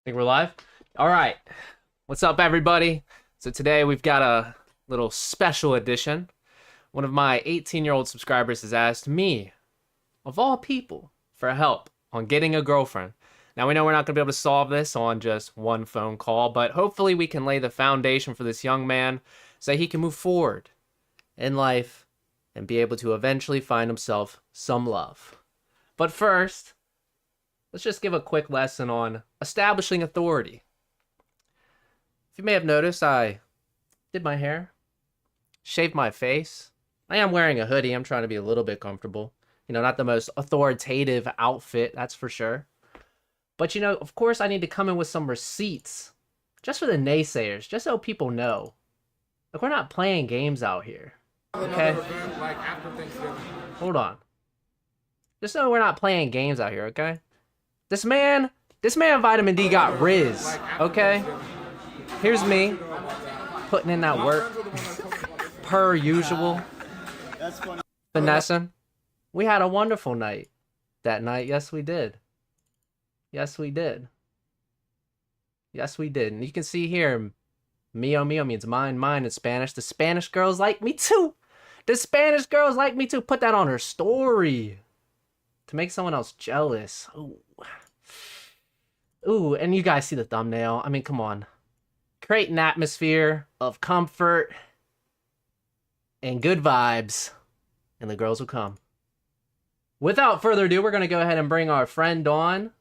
Think we're live? All right. What's up, everybody? So today we've got a little special edition. One of my 18-year-old subscribers has asked me, of all people, for help on getting a girlfriend. Now we know we're not going to be able to solve this on just one phone call, but hopefully we can lay the foundation for this young man so he can move forward in life and be able to eventually find himself some love. But first, let's just give a quick lesson on establishing authority. If you may have noticed, I did my hair, shaved my face. I am wearing a hoodie. I'm trying to be a little bit comfortable. Not the most authoritative outfit, that's for sure. But, of course, I need to come in with some receipts just for the naysayers, just so people know. Like, we're not playing games out here. Okay? Hold on. Just so we're not playing games out here, okay? This man Vitamin D got Riz, okay? Here's me putting in that work per usual. Finessing. We had a wonderful night that night. Yes, we did. Yes, we did. Yes, we did. And you can see here, mio mio means mine, mine in Spanish. The Spanish girls like me too. The Spanish girls like me too. Put that on her story to make someone else jealous. Ooh. Ooh, and you guys see the thumbnail. I mean, come on. Create an atmosphere of comfort and good vibes, and the girls will come. Without further ado, we're going to go ahead and bring our friend on.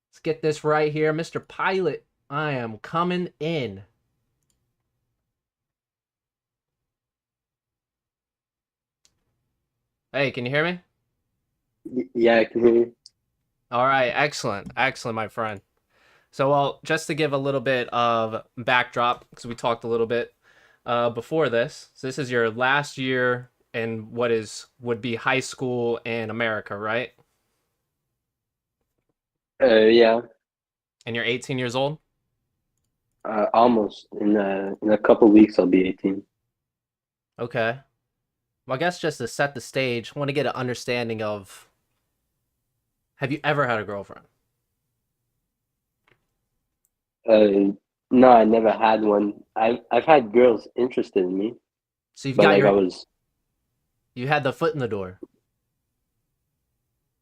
Let's get this right here. Mr. Pilot, I am coming in. Hey, can you hear me? Yeah, I can hear you. All right, excellent. Excellent, my friend. So, well, just to give a little bit of backdrop, because we talked a little bit before this. So this is your last year in would be high school in America, right? Yeah, And you're 18 years old? almost. In a couple weeks, I'll be 18. Okay. Well, I guess just to set the stage, I want to get an understanding of, have you ever had a girlfriend? No, I never had one. I've had girls interested in me, So you've but got like your you had the foot in the door.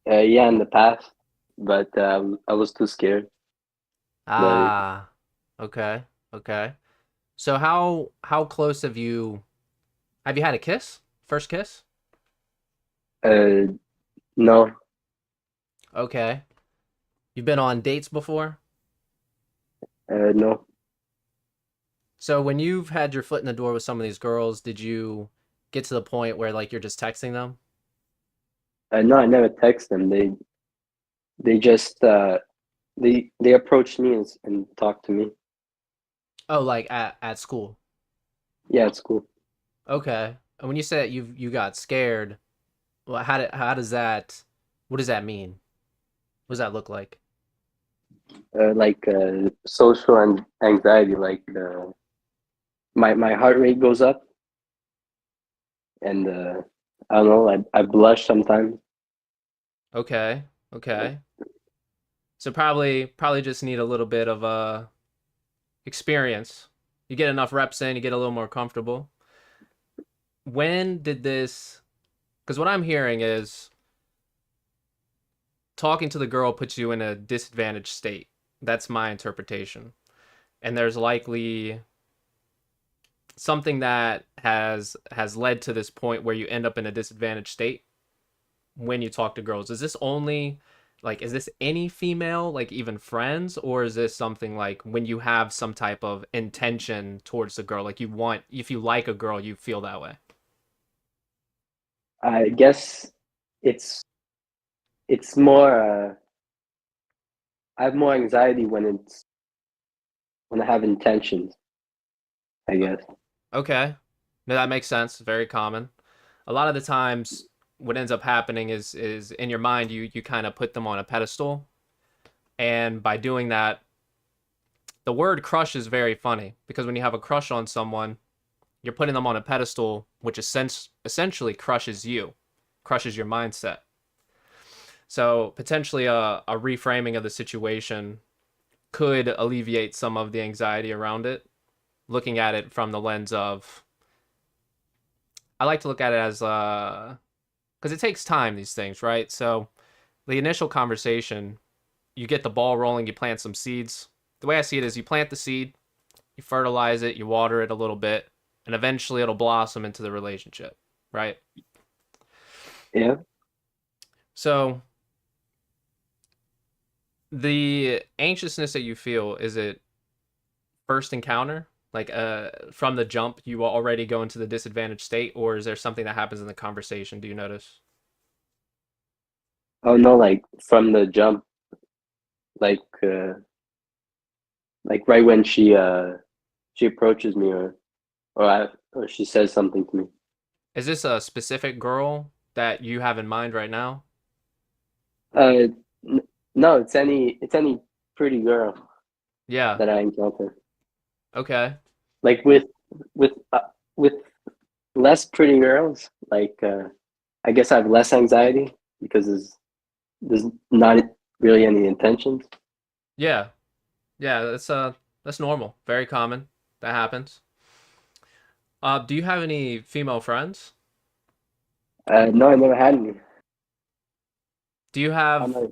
yeah, in the past, but I was too scared. But Ah, okay. Okay. So how close have you had a kiss? First kiss? uh, no, Okay. You've been on dates before? no, So when you've had your foot in the door with some of these girls, did you get to the point where like you're just texting them? no. I never text them. They just they approached me and talked to me. Oh, like at school. Yeah, it's cool. Okay. And when you said you got scared, well, how does that what does that mean? What does that look like? Like social and anxiety. Like my heart rate goes up and I don't know. I blush sometimes. Okay. Okay. So probably just need a little bit of experience. You get enough reps in, you get a little more comfortable. When did this Because what I'm hearing is talking to the girl puts you in a disadvantaged state. That's my interpretation. And there's likely something that has led to this point where you end up in a disadvantaged state when you talk to girls. Is this any female, like even friends, or is this something like when you have some type of intention towards the girl, like if you like a girl, you feel that way? I guess it's it's more. I have more anxiety when I have intentions. I guess. Okay. No, that makes sense. Very common. A lot of the times what ends up happening is in your mind you kind of put them on a pedestal. And by doing that, the word crush is very funny because when you have a crush on someone, you're putting them on a pedestal, which essentially crushes you, crushes your mindset. So potentially a reframing of the situation could alleviate some of the anxiety around it, looking at it from the lens of I like to look at it as because it takes time, these things, right? So the initial conversation, you get the ball rolling, you plant some seeds. The way I see it is you plant the seed, you fertilize it, you water it a little bit, and eventually it'll blossom into the relationship, right? Yeah. So the anxiousness that you feel, is it first encounter? Like from the jump, you already go into the disadvantaged state, or is there something that happens in the conversation? Do you notice? Oh no, like from the jump, like like right when she approaches me or she says something to me. Is this a specific girl that you have in mind right now? Uh, no, it's any pretty girl Yeah. that I encounter. Okay. Like with with less pretty girls, like I guess I have less anxiety because there's not really any intentions. Yeah. Yeah, that's normal. Very common. That happens. Do you have any female friends? No, I never had any. Do you I'm have like,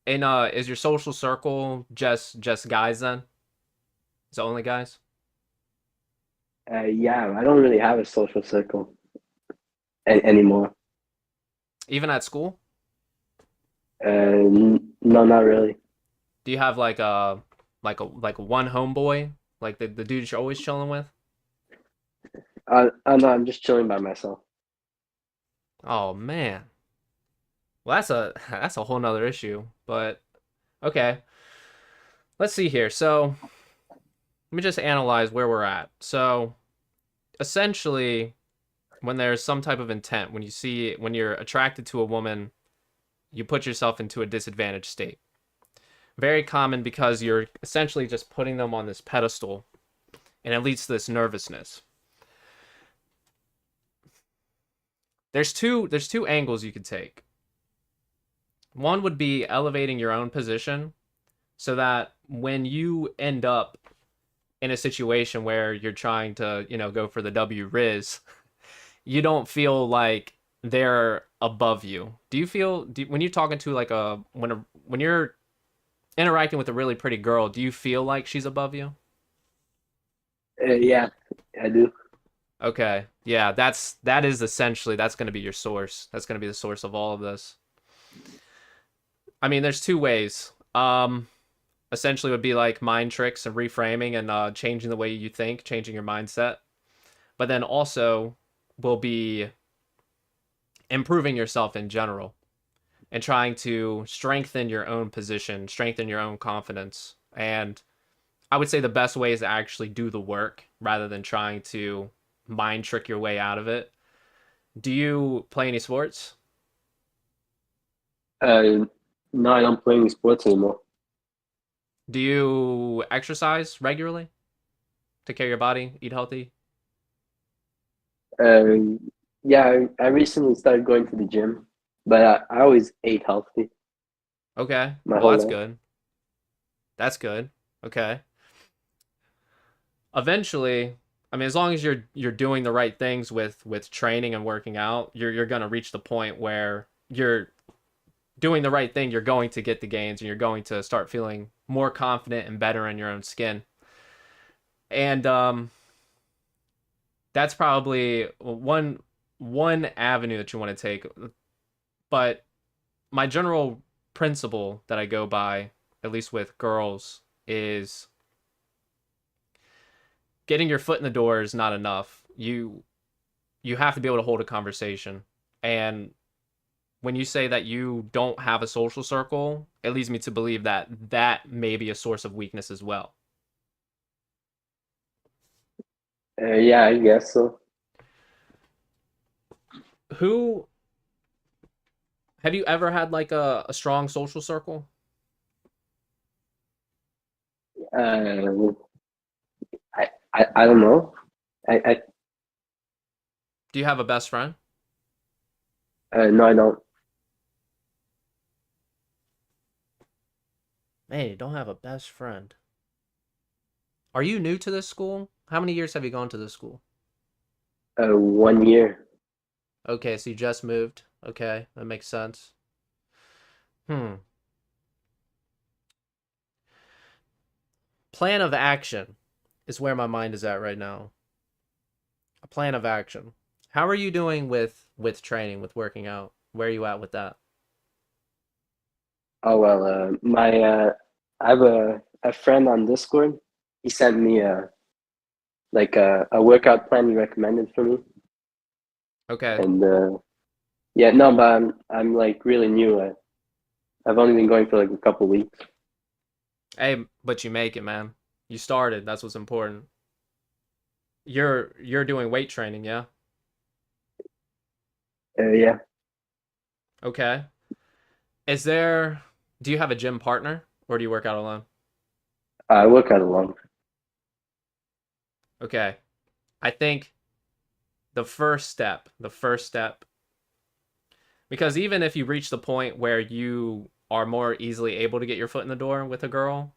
in is your social circle just guys then? Is it only guys? yeah, I don't really have a social circle anymore. Even at school? No, not really. Do you have like one homeboy? Like the dude you're always chilling with? No, I'm just chilling by myself. Oh man. Well, that's a whole nother issue. But okay. Let's see here. So let me just analyze where we're at. So essentially, when there's some type of intent, when you're attracted to a woman, you put yourself into a disadvantaged state. Very common because you're essentially just putting them on this pedestal, and it leads to this nervousness. There's two angles you could take. One would be elevating your own position so that when you end up in a situation where you're trying to, go for the W Riz, you don't feel like they're above you. When you're talking to like when you're interacting with a really pretty girl, do you feel like she's above you? Yeah, I do. Okay. Yeah, that is essentially that's going to be your source. That's going to be the source of all of this. I mean, there's two ways. Essentially would be like mind tricks and reframing and changing the way you think, changing your mindset. But then also will be improving yourself in general and trying to strengthen your own position, strengthen your own confidence. And I would say the best way is to actually do the work rather than trying to mind trick your way out of it. Do you play any sports? Uh, no, I don't play any sports anymore. Do you exercise regularly? Take care of your body, eat healthy? Uh, yeah, I recently started going to the gym, but I always ate healthy Okay. my Well, whole that's life. good. That's good. Okay. Eventually, I mean, as long as you're doing the right things with training and working out, you're going to reach the point where you're doing the right thing, you're going to get the gains and you're going to start feeling more confident and better in your own skin. And that's probably one avenue that you want to take. But my general principle that I go by, at least with girls, is getting your foot in the door is not enough. You have to be able to hold a conversation. And when you say that you don't have a social circle, it leads me to believe that that may be a source of weakness as well. Yeah, I guess so. Who have you ever had like a strong social circle? Uh, I don't know. I Do you have a best friend? No, I don't. Man, you don't have a best friend. Are you new to this school? How many years have you gone to this school? 1 year. Okay, so you just moved. Okay, that makes sense. Hmm. Plan of action is where my mind is at right now. A plan of action. How are you doing with training, with working out? Where are you at with that? Oh well, my I have a friend on Discord. He sent me a workout plan he recommended for me, Okay. and yeah, no, but I'm like really new. I've only been going for like a couple weeks. Hey, but you make it, man. You started. That's what's important. You're doing weight training, yeah? Yeah, Okay. Is there do you have a gym partner or do you work out alone? I work out alone. Okay. I think the first step, because even if you reach the point where you are more easily able to get your foot in the door with a girl,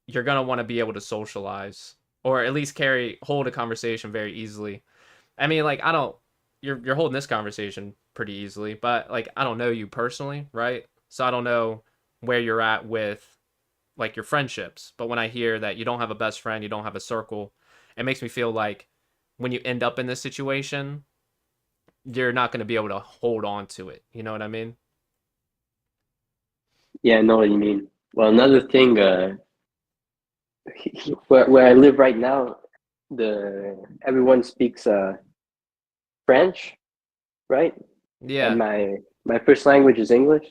you're gonna want to be able to socialize or at least hold a conversation very easily. I mean, like I don't, you're holding this conversation pretty easily, but like I don't know you personally, right? So I don't know where you're at with like your friendships. But when I hear that you don't have a best friend, you don't have a circle, it makes me feel like when you end up in this situation, you're not going to be able to hold on to it. You know what I mean? Yeah, I know what you mean. Well, another thing, where I live right now, the everyone speaks French, right? And Yeah. my first language is English,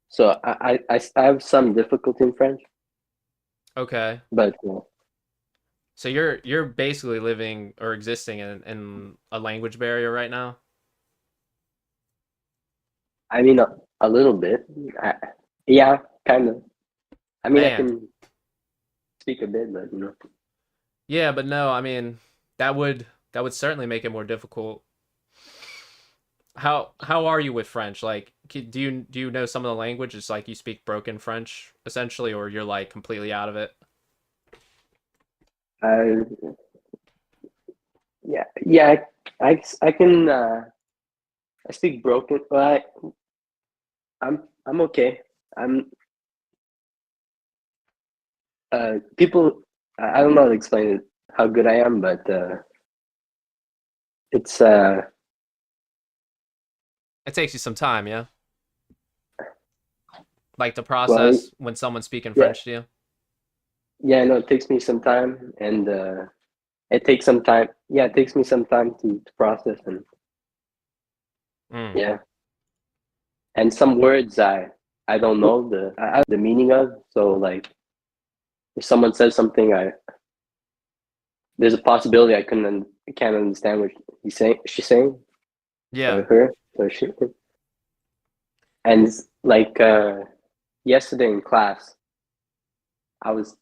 so I have some difficulty in French, Okay. but So you're basically living or existing in a language barrier right now. I mean a little bit. I, yeah, kind of. I mean, I Man. can speak a bit, but Yeah, but no, I mean that would certainly make it more difficult. How are you with French? Like, do you know some of the languages? Like, you speak broken French essentially, or you're like completely out of it? I yeah, I can I speak broken, but I'm okay. I'm people. I don't know how to explain it how good I am, but it's It takes you some time, yeah. Like the well, process when someone's speaking yeah, French to you. yeah. I know it takes me some time, and it takes some time. Yeah, it takes me some time to process, and Mm. yeah, and some words I don't know the meaning of. So like, if someone says something, I there's a possibility I can't understand what she's saying or Yeah. her or she. And like yesterday in class, I was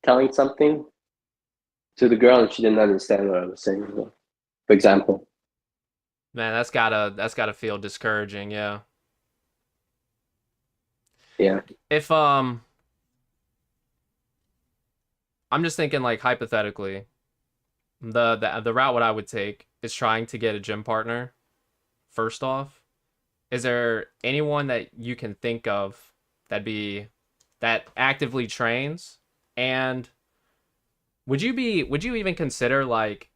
telling something to the girl and she didn't understand what I was saying. For example, Man, that's gotta feel discouraging, yeah. yeah, If I'm just thinking like hypothetically, the route what I would take is trying to get a gym partner first off. Is there anyone that you can think of that be that actively trains? And would you even consider like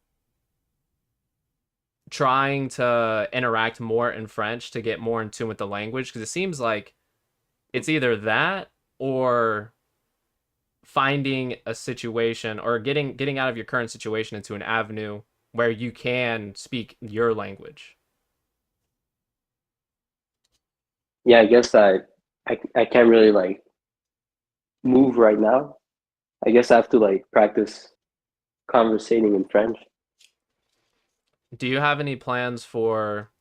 trying to interact more in French to get more in tune with the language? Because it seems like it's either that or finding a situation or getting out of your current situation into an avenue where you can speak your language. yeah. I guess I can't really like move right now. I guess I have to like practice conversating in French. Do you have any plans for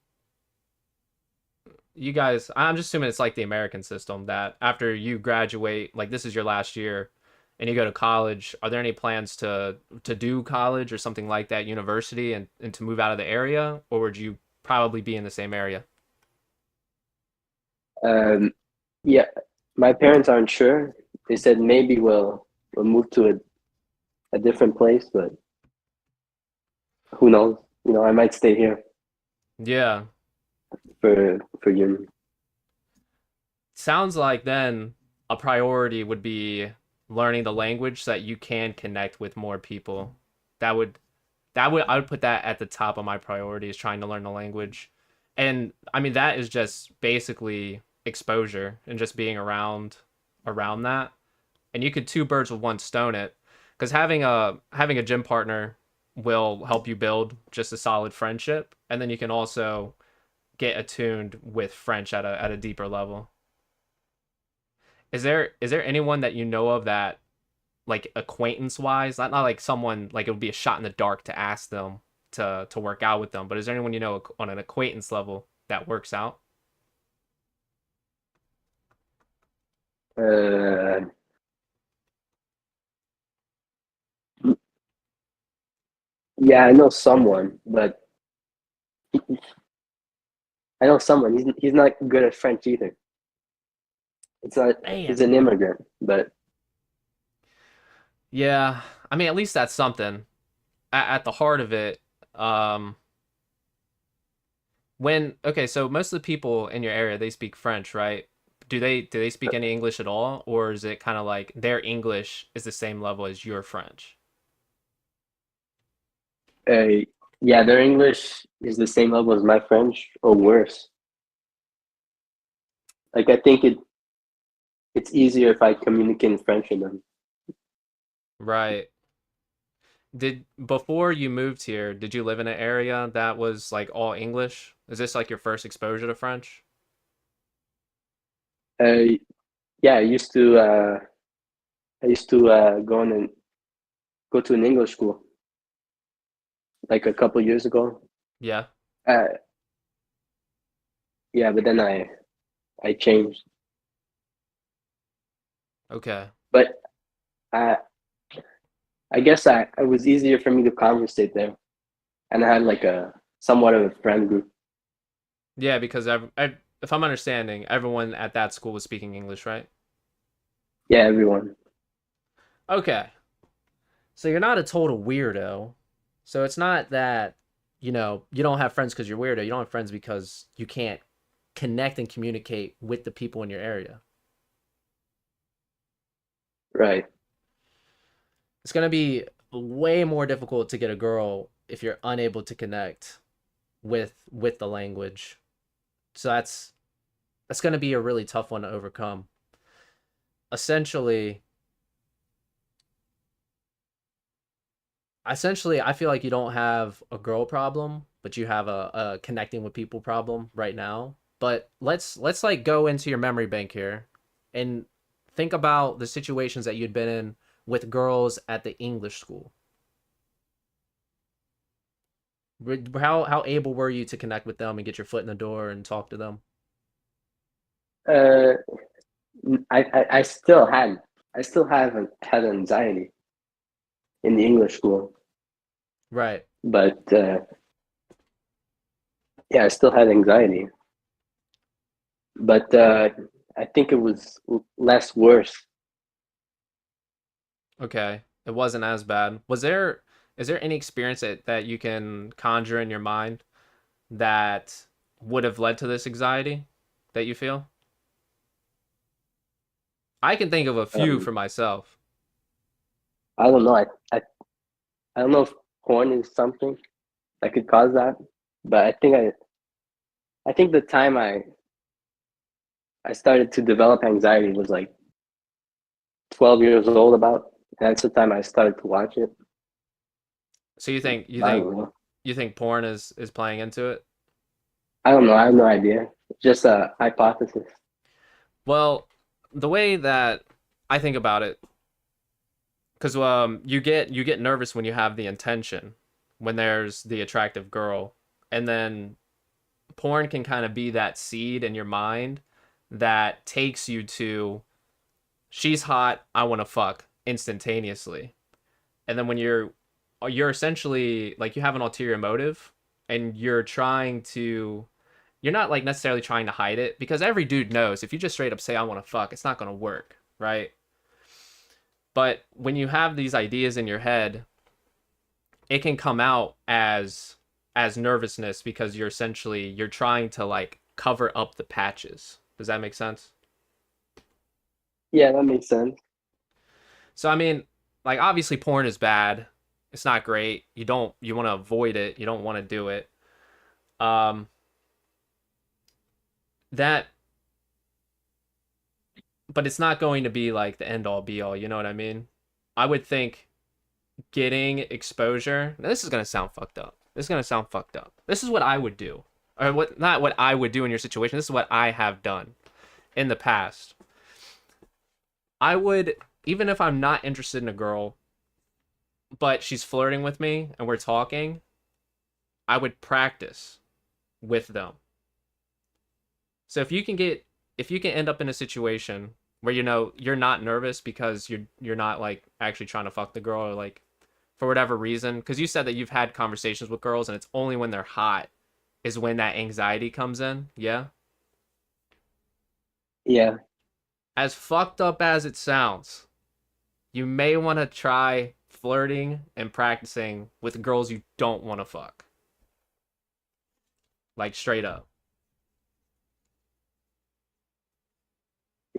you guys? I'm just assuming it's like the American system that after you graduate, like this is your last year and you go to college, are there any plans to do college or something like that, university and to move out of the area, or would you probably be in the same area? Um, yeah, my parents aren't sure. They said maybe we'll move to a different place, but who knows? You know, I might stay here Yeah. for uni. Sounds like then a priority would be learning the language so that you can connect with more people. That would I would put that at the top of my priorities, trying to learn the language. And I mean that is just basically exposure and just being around that. And you could two birds with one stone it, because having a gym partner will help you build just a solid friendship, and then you can also get attuned with French at a deeper level. Is there anyone that you know of that, like acquaintance wise, not like someone like it would be a shot in the dark to ask them to work out with them, but is there anyone you know on an acquaintance level that works out? Uh, yeah, I know someone, but I know someone. He's not good at French either. It's not. He's Man. an immigrant, but Yeah, I mean at least that's something. At the heart of it, um, when okay, so most of the people in your area they speak French, right? Do they speak any English at all, or is it kind of like their English is the same level as your French? uh, yeah, their English is the same level as my French or worse. Like I think it's easier if I communicate in French with them. Right. Did before you moved here, did you live in an area that was like all English? Is this like your first exposure to French? Uh, yeah, I used to go to an English school like a couple years ago. Yeah. Uh, yeah, but then I changed. Okay. But I I guess it was easier for me to conversate there, and I had like a somewhat of a friend group. Yeah, because if I'm understanding, everyone at that school was speaking English, right? Yeah, everyone. Okay. So you're not a total weirdo. So it's not that, you don't have friends because you're weirdo. You don't have friends because you can't connect and communicate with the people in your area. Right. It's going to be way more difficult to get a girl if you're unable to connect with the language. So that's going to be a really tough one to overcome. Essentially, I feel like you don't have a girl problem, but you have a connecting with people problem right now. But let's like go into your memory bank here and think about the situations that you'd been in with girls at the English school. How able were you to connect with them and get your foot in the door and talk to them? Uh, I still had anxiety in the English school, Right. but yeah, I still had anxiety. But I think it was less worse. Okay. It wasn't as bad. Is there any experience that you can conjure in your mind that would have led to this anxiety that you feel? I can think of a few Um, for myself. I don't know. I don't know if porn is something that could cause that, but I think the time I started to develop anxiety was like 12 years old about. And that's the time I started to watch it. So you think you I think don't know. you think porn is playing into it? I don't know. I have no idea. It's just a hypothesis. Well, the way that I think about it, because you get nervous when you have the intention, when there's the attractive girl, and then porn can kind of be that seed in your mind that takes you to she's hot, I want to fuck instantaneously. And then when you're essentially like you have an ulterior motive and you're trying to you're not like necessarily trying to hide it, because every dude knows if you just straight up say I want to fuck, it's not going to work, right? But when you have these ideas in your head, it can come out as nervousness, because you're trying to like cover up the patches. Does that make sense? Yeah, that makes sense. So I mean, like obviously porn is bad. It's not great. You want to avoid it. You don't want to do it. Um that but it's not going to be like the end all be all, you know what I mean? I would think getting exposure. Now, this is going to sound fucked up. This is going to sound fucked up. This is what I would do. Or what not what I would do in your situation. This is what I have done in the past. I would, even if I'm not interested in a girl, but she's flirting with me and we're talking, I would practice with them. So if you can end up in a situation where you know you're not nervous because you're not like actually trying to fuck the girl, or like for whatever reason, because you said that you've had conversations with girls and it's only when they're hot is when that anxiety comes in. Yeah. Yeah. As fucked up as it sounds, you may want to try flirting and practicing with girls you don't want to fuck. Like straight up.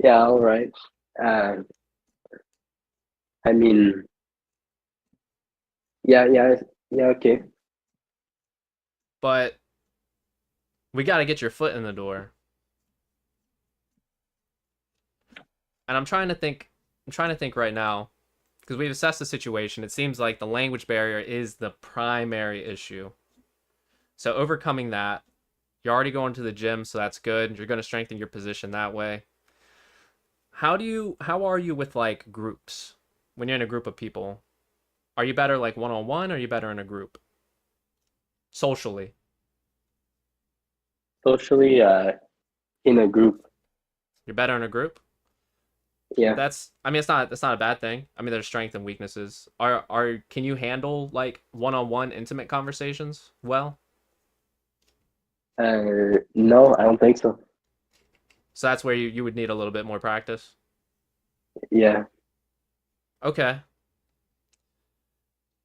Yeah, all right. Uh, I mean, yeah, okay. But we got to get your foot in the door. And I'm trying to think right now, because we've assessed the situation. It seems like the language barrier is the primary issue. So overcoming that, you're already going to the gym, so that's good. You're going to strengthen your position that way. How are you with like groups? When you're in a group of people, are you better like one-on-one, or are you better in a group? Socially. Socially, in a group. You're better in a group? Yeah. That's, I mean, it's not a bad thing. I mean, there's strengths and weaknesses. Can you handle like one-on-one intimate conversations well? No, I don't think so. So that's where you would need a little bit more practice. Yeah. Okay.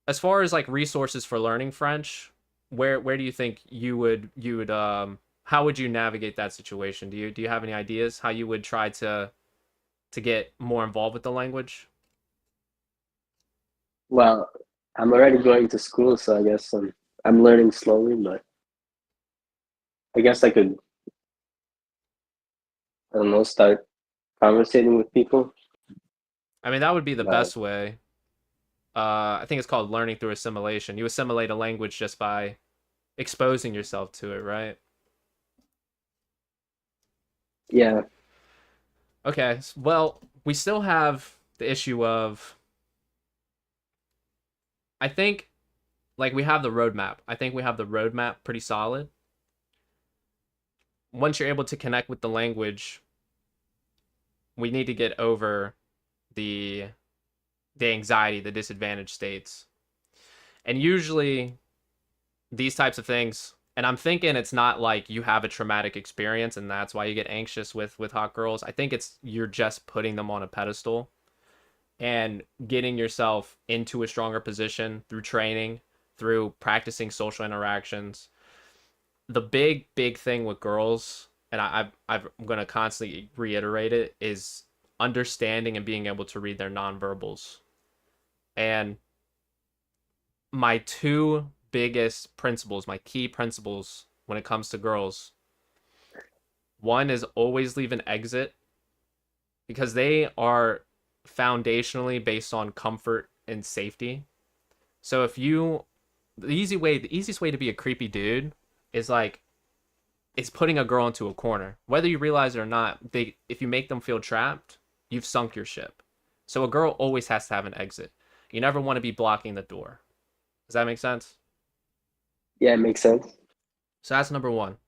As far as like resources for learning French, where do you think you would how would you navigate that situation? Do you have any ideas how you would try to get more involved with the language? Well, I'm already going to school, so I guess I'm learning slowly, but I guess I could, I don't know, start conversating with people. I mean, that would be the But best way. I think it's called learning through assimilation. You assimilate a language just by exposing yourself to it, right? yeah, Okay, well, we still have the issue of, I think, like we have the roadmap. I think we have the roadmap pretty solid. Once you're able to connect with the language, we need to get over the the anxiety, the disadvantaged states. And usually these types of things, and I'm thinking it's not like you have a traumatic experience and that's why you get anxious with hot girls. I think it's you're just putting them on a pedestal and getting yourself into a stronger position through training, through practicing social interactions. The big thing with girls, and I'm going to constantly reiterate it, is understanding and being able to read their nonverbals. And my two biggest principles, my key principles when it comes to girls, one is always leave an exit, because they are foundationally based on comfort and safety. So if you the easiest way to be a creepy dude is like is putting a girl into a corner. Whether you realize it or not, they if you make them feel trapped, you've sunk your ship. So a girl always has to have an exit. You never want to be blocking the door. Does that make sense? yeah, it makes sense. So that's number one.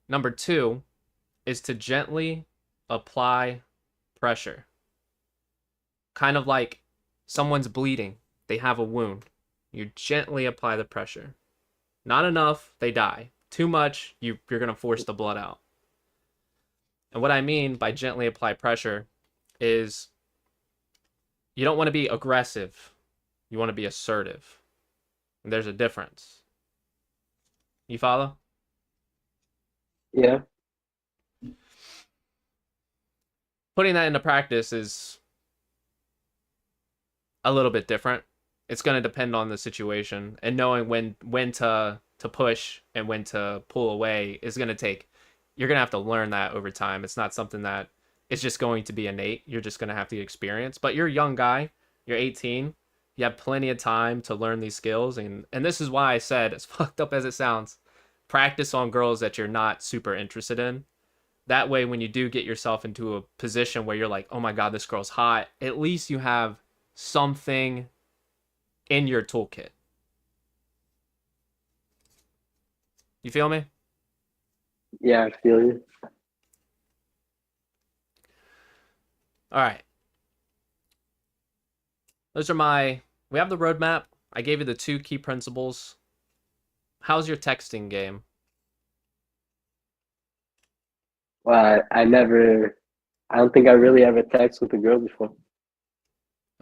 Number two is to gently apply pressure. Kind of like someone's bleeding, they have a wound. You gently apply the pressure. Not enough, they die. Too much, you're gonna force the blood out. And what I mean by gently apply pressure is you don't want to be aggressive. You want to be assertive. And there's a difference. You follow? Yeah. Putting that into practice is a little bit different. It's going to depend on the situation, and knowing when to push and when to pull away is going to take. You're going to have to learn that over time. It's not something that is just going to be innate. You're just going to have to experience. But you're a young guy. You're 18. You have plenty of time to learn these skills, and this is why I said, as fucked up as it sounds, practice on girls that you're not super interested in. That way, when you do get yourself into a position where you're like, oh my God, this girl's hot, at least you have something in your toolkit. You feel me? Yeah, I feel you. All right. We have the roadmap. I gave you the 2 key principles. How's your texting game? Well, I don't think I really ever texted with a girl before.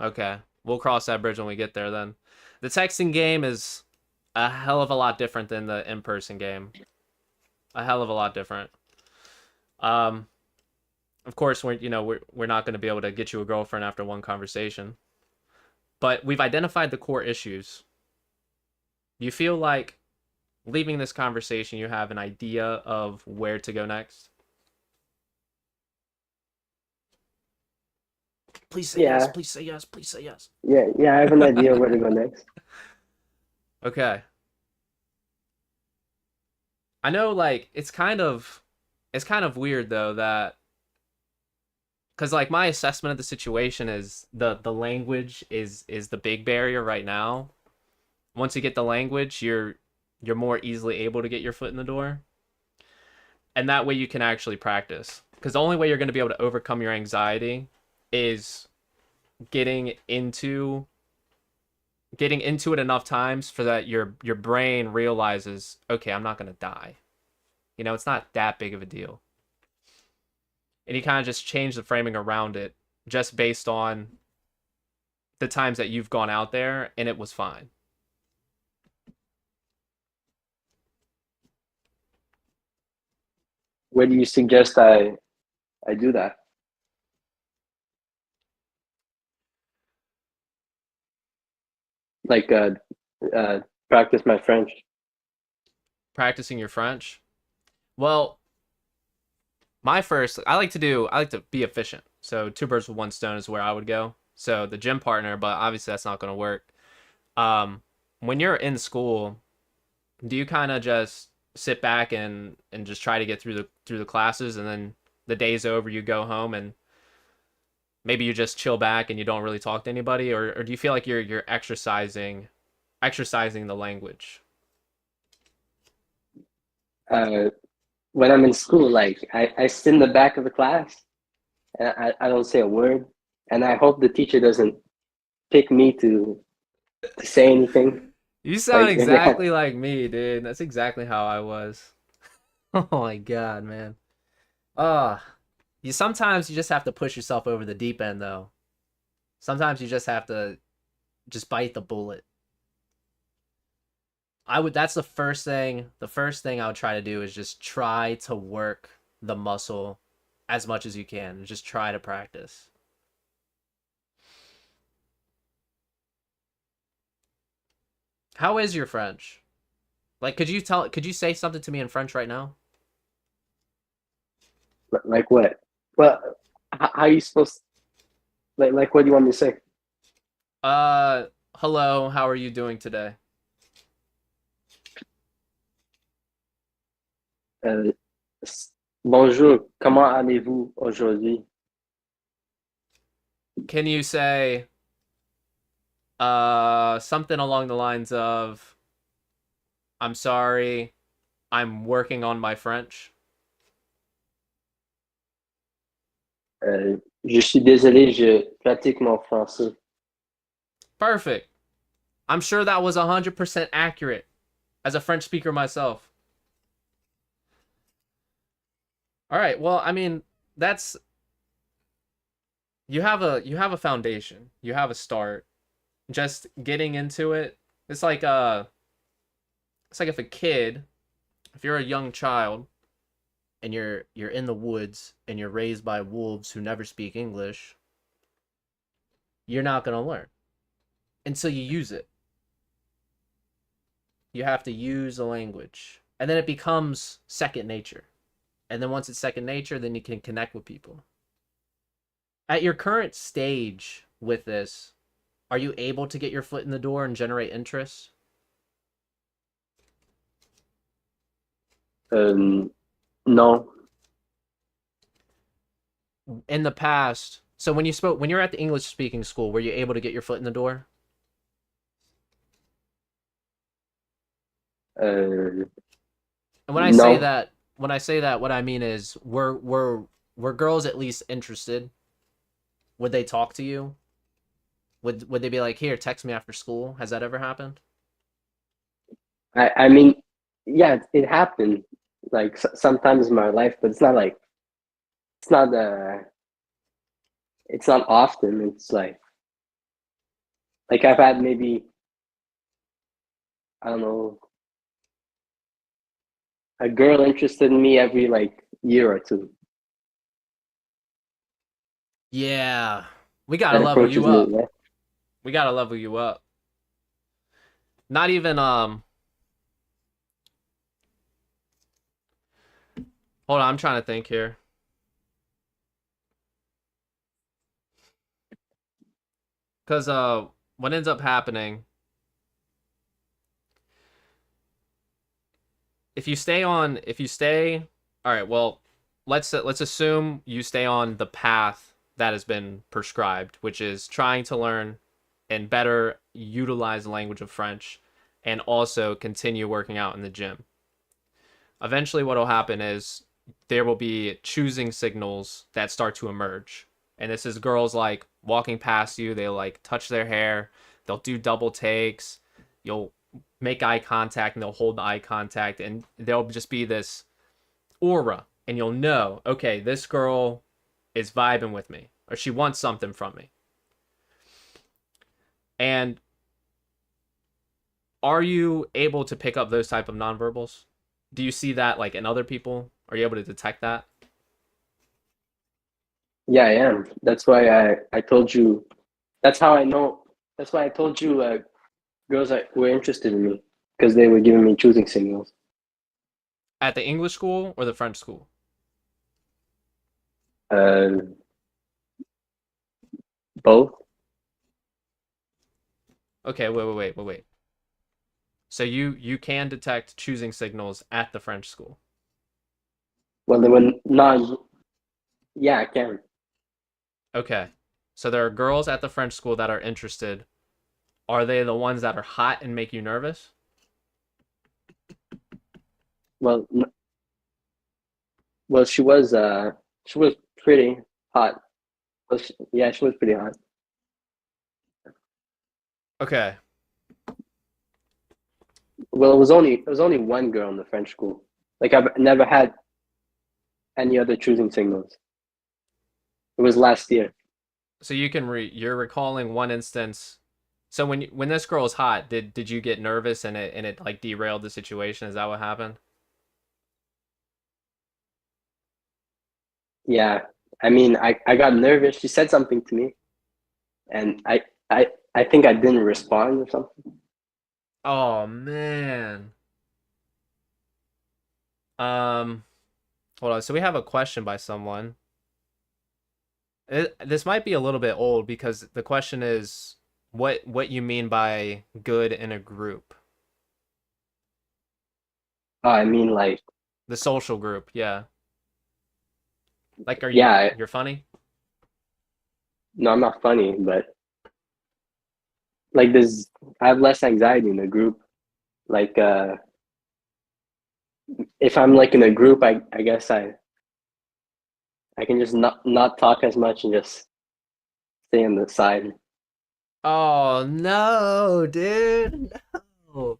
Okay. We'll cross that bridge when we get there then. The texting game is a hell of a lot different than the in-person game. A hell of a lot different. Of course, we're not going to be able to get you a girlfriend after one conversation. But we've identified the core issues. You feel like leaving this conversation, you have an idea of where to go next? Please say yes, please say yes, please say yes. Yeah, I have an idea where to go next. Okay. I know, like, it's kind of weird though that, because like my assessment of the situation is the language is the big barrier right now. Once you get the language, you're more easily able to get your foot in the door, and that way you can actually practice. Because the only way you're going to be able to overcome your anxiety is getting into it enough times for that your brain realizes, okay, I'm not going to die. It's not that big of a deal. And you kind of just change the framing around it just based on the times that you've gone out there and it was fine. Where do you suggest I do that? Like practice my French. Practicing your French? Well, I like to be efficient. So 2 birds with 1 stone is where I would go. So the gym partner, but obviously that's not going to work. When you're in school, do you kind of just sit back and just try to get through the classes, and then the day's over, you go home and maybe you just chill back and you don't really talk to anybody, or do you feel like you're exercising the language? When I'm in school, like I sit in the back of the class and I don't say a word, and I hope the teacher doesn't pick me to say anything. You sound Like, exactly like me, dude. That's exactly how I was. Oh my God, man. Sometimes you just have to push yourself over the deep end, though. Sometimes you just have to just bite the bullet. That's the first thing I would try to do is just try to work the muscle as much as you can. Just try to practice. How is your French? Like, could you say something to me in French right now? like what? Well, how are you supposed? Like what do you want me to say? Hello, how are you doing today? Uh, Bonjour, comment allez-vous aujourd'hui? Can you say something along the lines of, I'm sorry, I'm working on my French? Je suis désolé, je pratique mon français. Perfect. I'm sure that was 100% accurate as a French speaker myself. All right. Well, I mean, that's you have a foundation. You have a start. Just getting into it. It's like it's like if a kid, if you're a young child and you're in the woods and you're raised by wolves who never speak English, you're not going to learn until you use it. You have to use the language. And then it becomes second nature. And then once it's second nature, then you can connect with people. At your current stage with this, are you able to get your foot in the door and generate interest? No. In the past, so when you're at the English speaking school, were you able to get your foot in the door? Uh, And when I say no. that, what I mean is, were girls at least interested? Would they talk to you? Would they be like, here, text me after school? Has that ever happened? I mean, yeah, it happened like sometimes in my life, but it's not like it's not it's not often. It's like I've had maybe I don't know a girl interested in me every like year or two Yeah, we gotta that level you approaches me. up. Yeah. We gotta level you up. Not even Hold on, I'm trying to think here. Cause what ends up happening if you stay all right, well, let's assume you stay on the path that has been prescribed, which is trying to learn and better utilize the language of French and also continue working out in the gym. Eventually what will happen is there will be choosing signals that start to emerge. And this is girls like walking past you, they like touch their hair, they'll do double takes, you'll make eye contact and they'll hold the eye contact, and there'll just be this aura, and you'll know, okay, this girl is vibing with me or she wants something from me. And are you able to pick up those type of nonverbals? Do you see that like in other people? Are you able to detect that? Yeah, I am. That's why I told you. That's how I know. That's why I told you girls that were interested in me because they were giving me choosing signals. At the English school or the French school? Uh, Both. Okay, wait. So you can detect choosing signals at the French school. Well, they were not. Yeah, I can. Okay. So there are girls at the French school that are interested. Are they the ones that are hot and make you nervous? Well, well, she was pretty hot. Well, yeah, she was pretty hot. Okay. Well, it was only one girl in the French school. Like I've never had any other choosing signals. It was last year. So you're recalling one instance. So when this girl was hot, did you get nervous and it like derailed the situation? Is that what happened? Yeah, I mean, I got nervous. She said something to me, and I think I didn't respond or something. Oh man. Um, Hold on. So we have a question by someone. This might be a little bit old because the question is what you mean by good in a group. I mean, like, The social group, yeah. Like, are you yeah, you're funny? no, I'm not funny, but like, I have less anxiety in the group. Like, if I'm like in a group, I guess I can just not talk as much and just stay on the side. Oh no, dude. No.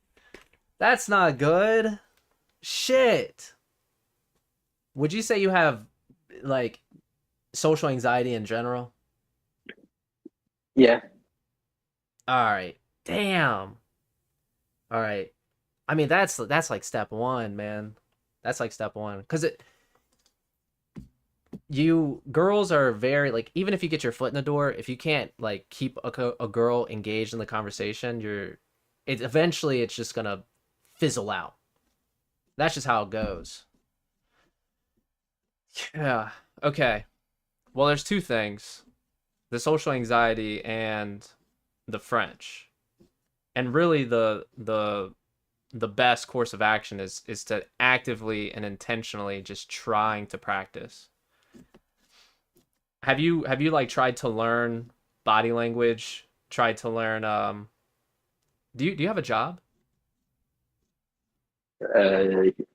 That's not good. Shit. would you say you have like social anxiety in general? Yeah. All right. Damn. All right. I mean, that's like step one, man. That's like step one. Cause it you girls are very like even if you get your foot in the door, if you can't like keep a girl engaged in the conversation, it eventually it's just gonna fizzle out. That's just how it goes. Yeah. Okay. Well, there's two things: the social anxiety and the French. And really, the best course of action is to actively and intentionally just trying to practice. Have you like tried to learn body language? Tried to learn do you have a job?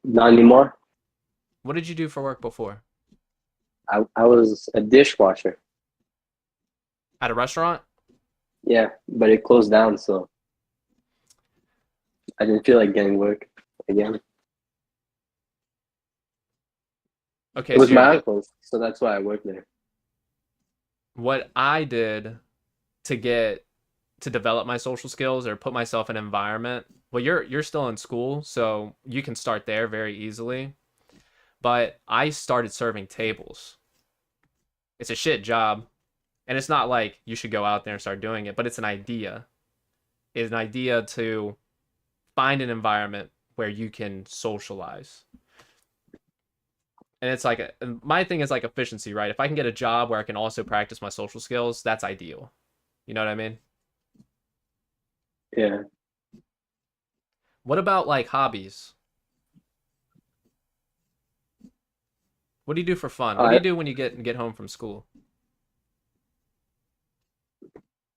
Not anymore. What did you do for work before? I was a dishwasher. At a restaurant? Yeah, but it closed down, so I didn't feel like getting work again. Okay, It so was you're my uncle's, so that's why I worked there. what I did to get to develop my social skills or put myself in an environment. Well, you're still in school, so you can start there very easily. But I started serving tables. It's a shit job, and it's not like you should go out there and start doing it, but it's an idea. It's an idea to find an environment where you can socialize. And it's like my thing is like efficiency, right? If I can get a job where I can also practice my social skills, that's ideal. You know what I mean? Yeah. What about like hobbies? What do you do for fun? What do I you do when you get home from school?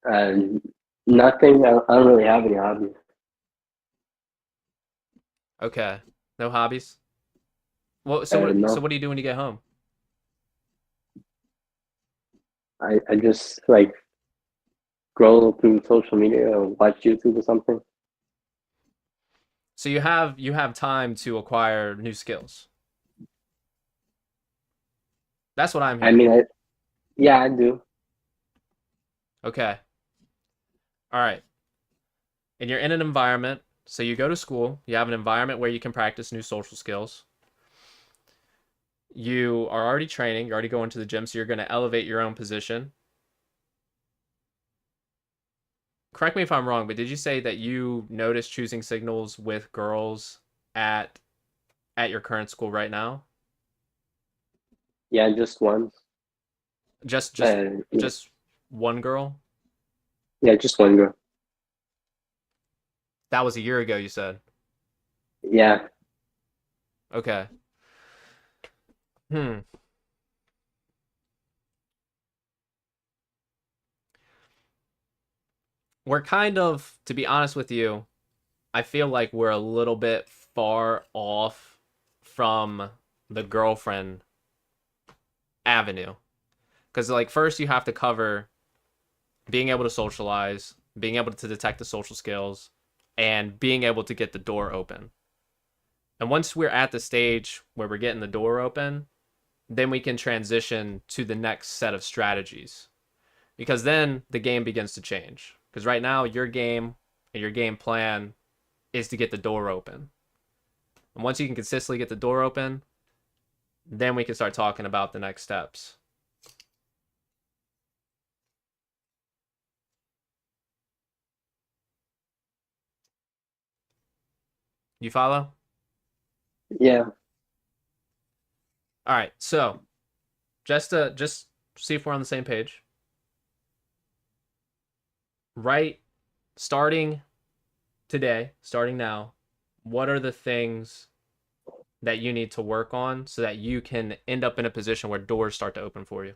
and nothing. I don't really have any hobbies. Okay. No hobbies? Well, so No, what do you do when you get home? I just like scroll through social media or watch YouTube or something. So you have time to acquire new skills. That's what I'm I hearing. mean, yeah, I do. Okay. All right. And you're in an environment, so you go to school, you have an environment where you can practice new social skills. You are already training, you're already going to the gym, so you're going to elevate your own position. Correct me if I'm wrong, but did you say that you notice choosing signals with girls at at your current school right now? Yeah, just once. Just just Yeah, just one girl? yeah, just one girl. That was a year ago, you said. Yeah, Okay. Hmm. We're kind of, to be honest with you, I feel like we're a little bit far off from the girlfriend avenue. Because, like, first you have to cover being able to socialize, being able to detect the social skills, and being able to get the door open. And once we're at the stage where we're getting the door open, then we can transition to the next set of strategies. Because then the game begins to change. Because right now, your game and your game plan is to get the door open. And once you can consistently get the door open, then we can start talking about the next steps. You follow? yeah. All right. So just see if we're on the same page. Right, starting today, starting now, what are the things that you need to work on so that you can end up in a position where doors start to open for you?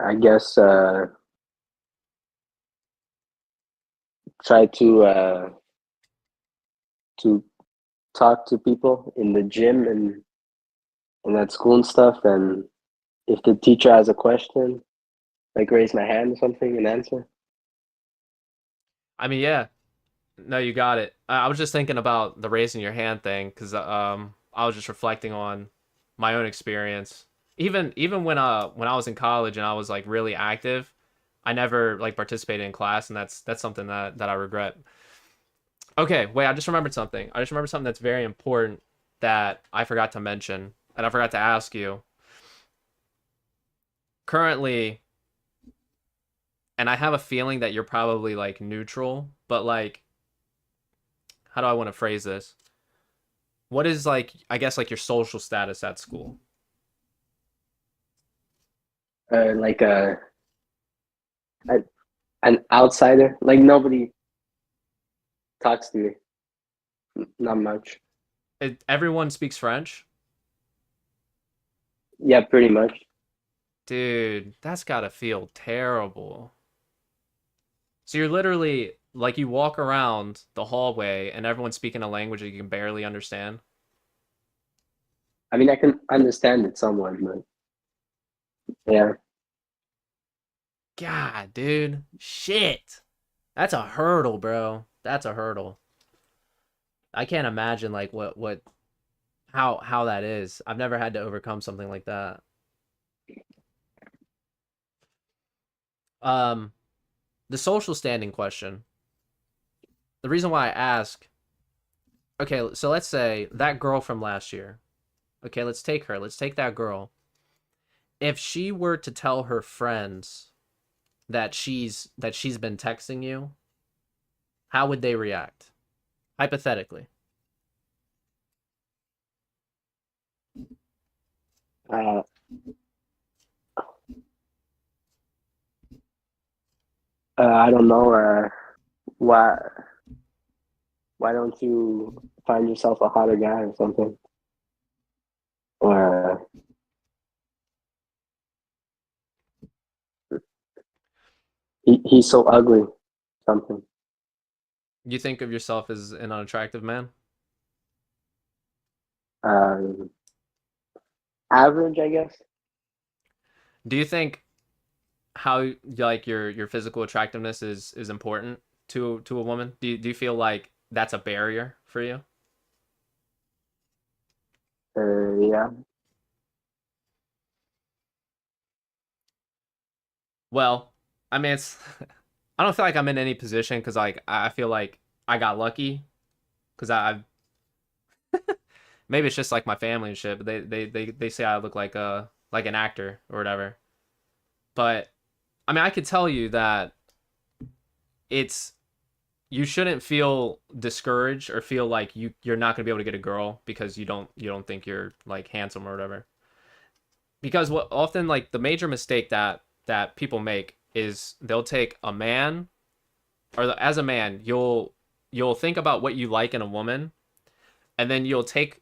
I guess try to talk to people in the gym and at school and stuff. And if the teacher has a question, like raise my hand or something and answer. I mean, yeah, No, you got it. I was just thinking about the raising your hand thing because I was just reflecting on my own experience. Even when I was in college and I was like really active, I never like participated in class, and that's something that I regret. Okay, wait, I just remembered something. I just remembered something that's very important that I forgot to mention, and I forgot to ask you. Currently, and I have a feeling that you're probably like neutral, but like, how do I want to phrase this? What is like, I guess, like your social status at school? Like a an outsider. Like nobody talks to me. Not much. Everyone speaks French? Yeah, pretty much. Dude, that's gotta feel terrible. So you're literally like you walk around the hallway and everyone's speaking a language that you can barely understand. I mean, I can understand it somewhat, but yeah. God, dude. Shit. That's a hurdle, bro. That's a hurdle. I can't imagine like what how that is. I've never had to overcome something like that. Um, the social standing question. The reason why I ask, okay, so let's say that girl from last year. Okay, let's take her. Let's take that girl. If she were to tell her friends that she's been texting you, how would they react? Hypothetically. Uh, I don't know. Why why don't you find yourself a hotter guy or something? Or he's so ugly, something. You think of yourself as an unattractive man? Um, Average, I guess. Do you think how like your physical attractiveness is important to a woman? Do you feel like that's a barrier for you? Yeah. Well, I mean it's I don't feel like I'm in any position because like I feel like I got lucky because I've maybe it's just like my family and shit, but they say I look like an actor or whatever. But I mean I could tell you that it's you shouldn't feel discouraged or feel like you're not gonna be able to get a girl because you don't think you're like handsome or whatever. Because what often like the major mistake that people make is they'll take a man as a man you'll think about what you like in a woman and then you'll take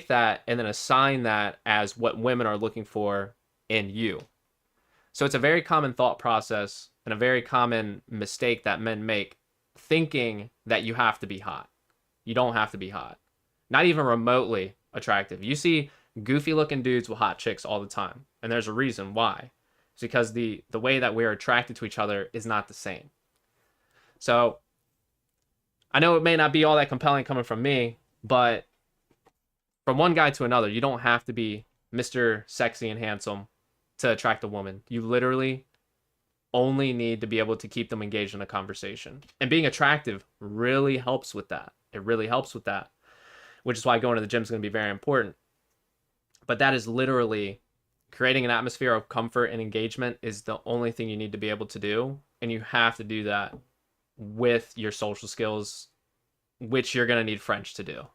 that and then assign that as what women are looking for in you. So it's a very common thought process and a very common mistake that men make thinking that you have to be hot. You don't have to be hot. Not even remotely attractive. You see goofy looking dudes with hot chicks all the time. And there's a reason why. It's because the way that we're attracted to each other is not the same. So I know it may not be all that compelling coming from me, but from one guy to another, you don't have to be Mr. Sexy and handsome to attract a woman. You literally only need to be able to keep them engaged in a conversation. And being attractive really helps with that. It really helps with that, which is why going to the gym is going to be very important. But that is literally creating an atmosphere of comfort and engagement is the only thing you need to be able to do. And you have to do that with your social skills, which you're going to need French to do.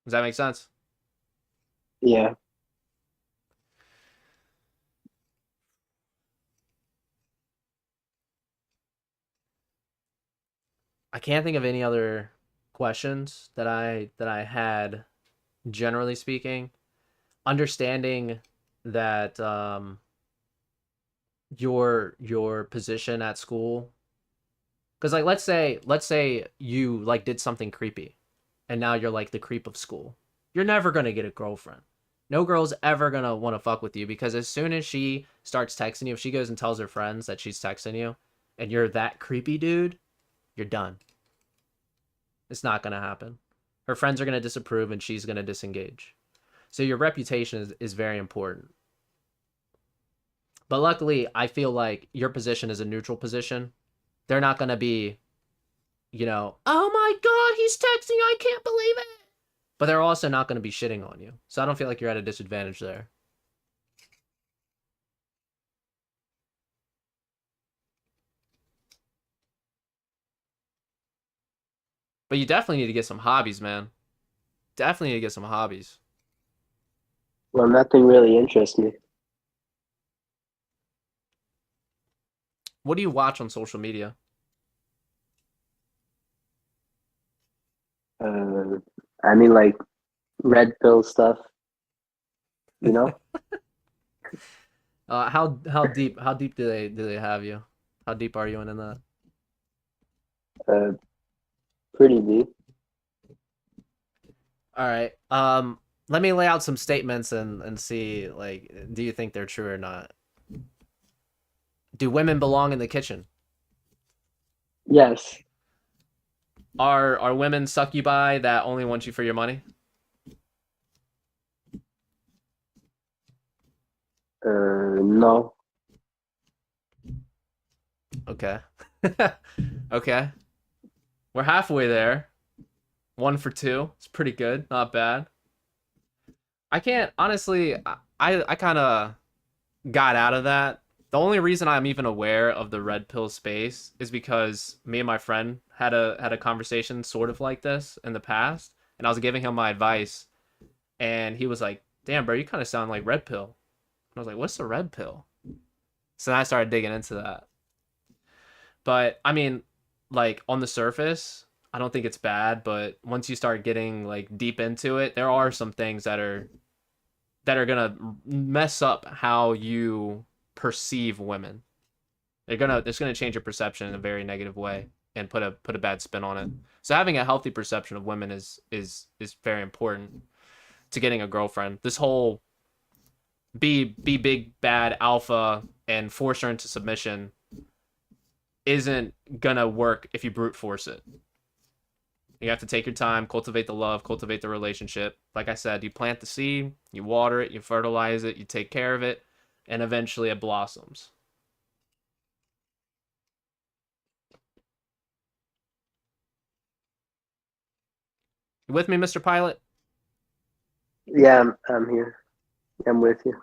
Does that make sense? Yeah. I can't think of any other questions that I had generally speaking. Understanding that your position at school, because like let's say you like did something creepy and now you're like the creep of school. You're never gonna get a girlfriend. No girl's ever gonna want to fuck with you because as soon as she starts texting you, if she goes and tells her friends that she's texting you, and you're that creepy dude, you're done. It's not going to happen. Her friends are going to disapprove and she's going to disengage. So your reputation is very important. But luckily, I feel like your position is a neutral position. They're not going to be, oh my God, he's texting. I can't believe it. But they're also not going to be shitting on you. So I don't feel like you're at a disadvantage there. But you definitely need to get some hobbies, man. Definitely need to get some hobbies. Well, nothing really interests me. What do you watch on social media? I mean, like red pill stuff, you know? How deep do they have you? How deep are you in that? uh, Pretty deep. All right. Let me lay out some statements and see, like, do you think they're true or not? Do women belong in the kitchen? Yes. Are women succubi that only want you for your money? No. Okay. Okay. We're halfway there. 1 for 2. It's pretty good. Not bad. I can't honestly. I kind of got out of that. The only reason I'm even aware of the red pill space is because me and my friend had a conversation sort of like this in the past, and I was giving him my advice, and he was like, "Damn, bro, you kind of sound like red pill." And I was like, "What's a red pill?" So then I started digging into that. But I mean, like on the surface, I don't think it's bad, but once you start getting like deep into it, there are some things that are gonna mess up how you perceive women. It's gonna change your perception in a very negative way and put a bad spin on it. So having a healthy perception of women is very important to getting a girlfriend. This whole be big bad alpha and force her into submission isn't gonna work if you brute force it. You have to take your time, cultivate the love, cultivate the relationship. Like I said, you plant the seed, you water it, you fertilize it, you take care of it, and eventually it blossoms. You with me, Mr. Pilot? Yeah, I'm here. I'm with you.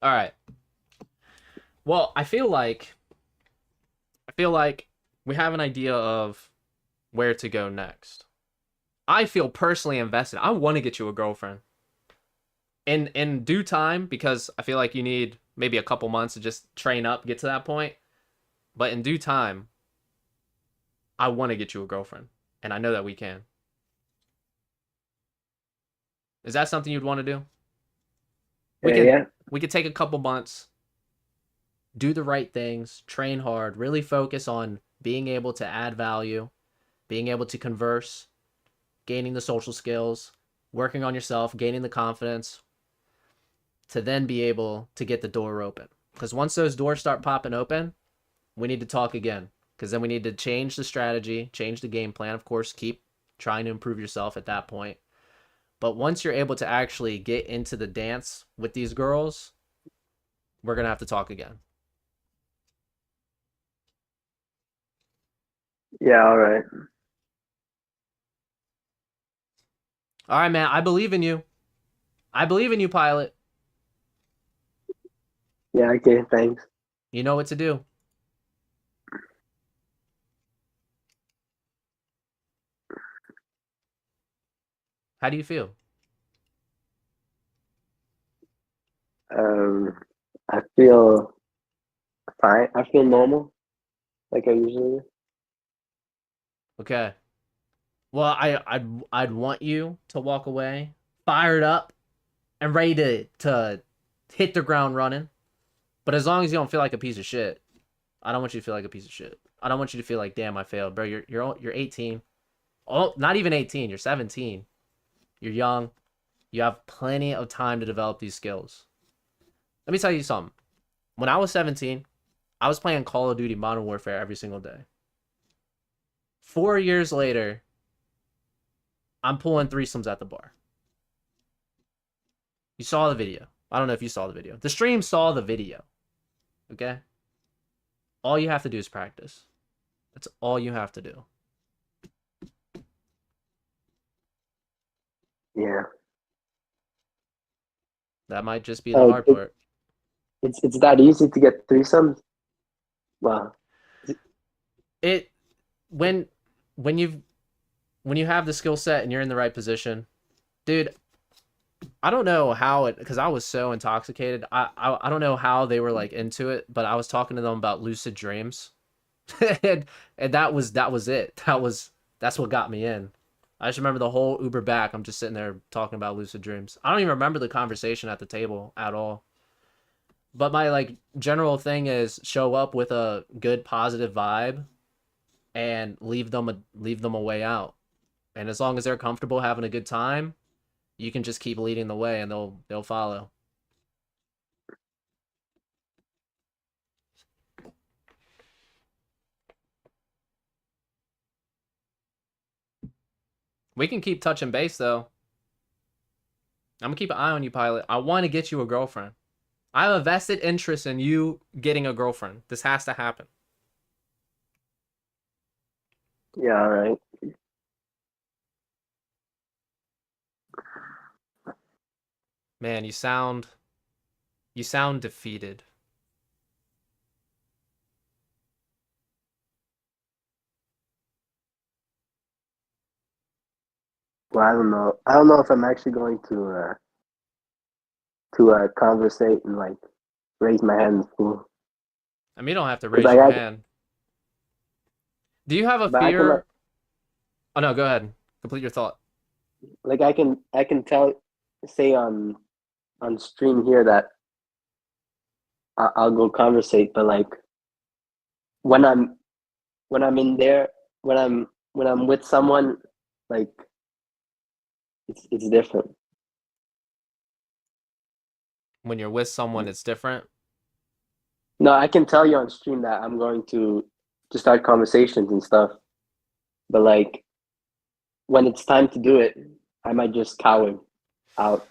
All right. Well, I feel like we have an idea of where to go next. I feel personally invested. I want to get you a girlfriend. In due time, because I feel like you need maybe a couple months to just train up, get to that point. But in due time, I want to get you a girlfriend, and I know that we can. Is that something you'd want to do? We can Yeah. we could take a couple months, do the right things, train hard, really focus on being able to add value, being able to converse, gaining the social skills, working on yourself, gaining the confidence to then be able to get the door open. Because once those doors start popping open, we need to talk again. Because then we need to change the strategy, change the game plan. Of course, keep trying to improve yourself at that point. But once you're able to actually get into the dance with these girls, we're going to have to talk again. Yeah, all right. All right, man. I believe in you. I believe in you, Pilot. Yeah, okay, thanks. You know what to do. How do you feel? Um, I feel fine. I feel normal, like I usually do. Okay. Well, I'd want you to walk away fired up and ready to hit the ground running. But as long as you don't feel like a piece of shit, I don't want you to feel like a piece of shit. I don't want you to feel like, damn, I failed, bro. You're 18. Oh, not even 18. You're 17. You're young. You have plenty of time to develop these skills. Let me tell you something. When I was 17, I was playing Call of Duty Modern Warfare every single day. 4 years later, I'm pulling threesomes at the bar. You saw the video. I don't know if you saw the video. The stream saw the video. Okay? All you have to do is practice. That's all you have to do. Yeah. That might just be the hard part. It's that easy to get threesomes? Wow. It when you have the skill set and you're in the right position, dude. I don't know how it, because I was so intoxicated. I don't know how they were like into it, but I was talking to them about lucid dreams, and that was it. That's what got me in. I just remember the whole Uber back. I'm just sitting there talking about lucid dreams. I don't even remember the conversation at the table at all. But my like general thing is show up with a good positive vibe, and leave them a way out. And as long as they're comfortable having a good time, you can just keep leading the way and they'll follow. We can keep touching base though. I'm gonna keep an eye on you, Pilot. I want to get you a girlfriend. I have a vested interest in you getting a girlfriend. This has to happen. Yeah, all right. Man, you sound defeated. Well, I don't know. I don't know if I'm actually going to conversate and like raise my hand in school. I mean, you don't have to raise Like your hand. Do you have a but I can, fear? Oh no, go ahead. Complete your thought. like I can say on stream here that I'll go conversate, but like when I'm in there, when I'm with someone, like it's different. When you're with someone, it's different. No, I can tell you on stream that I'm going to start conversations and stuff, but like when it's time to do it, I might just cower out.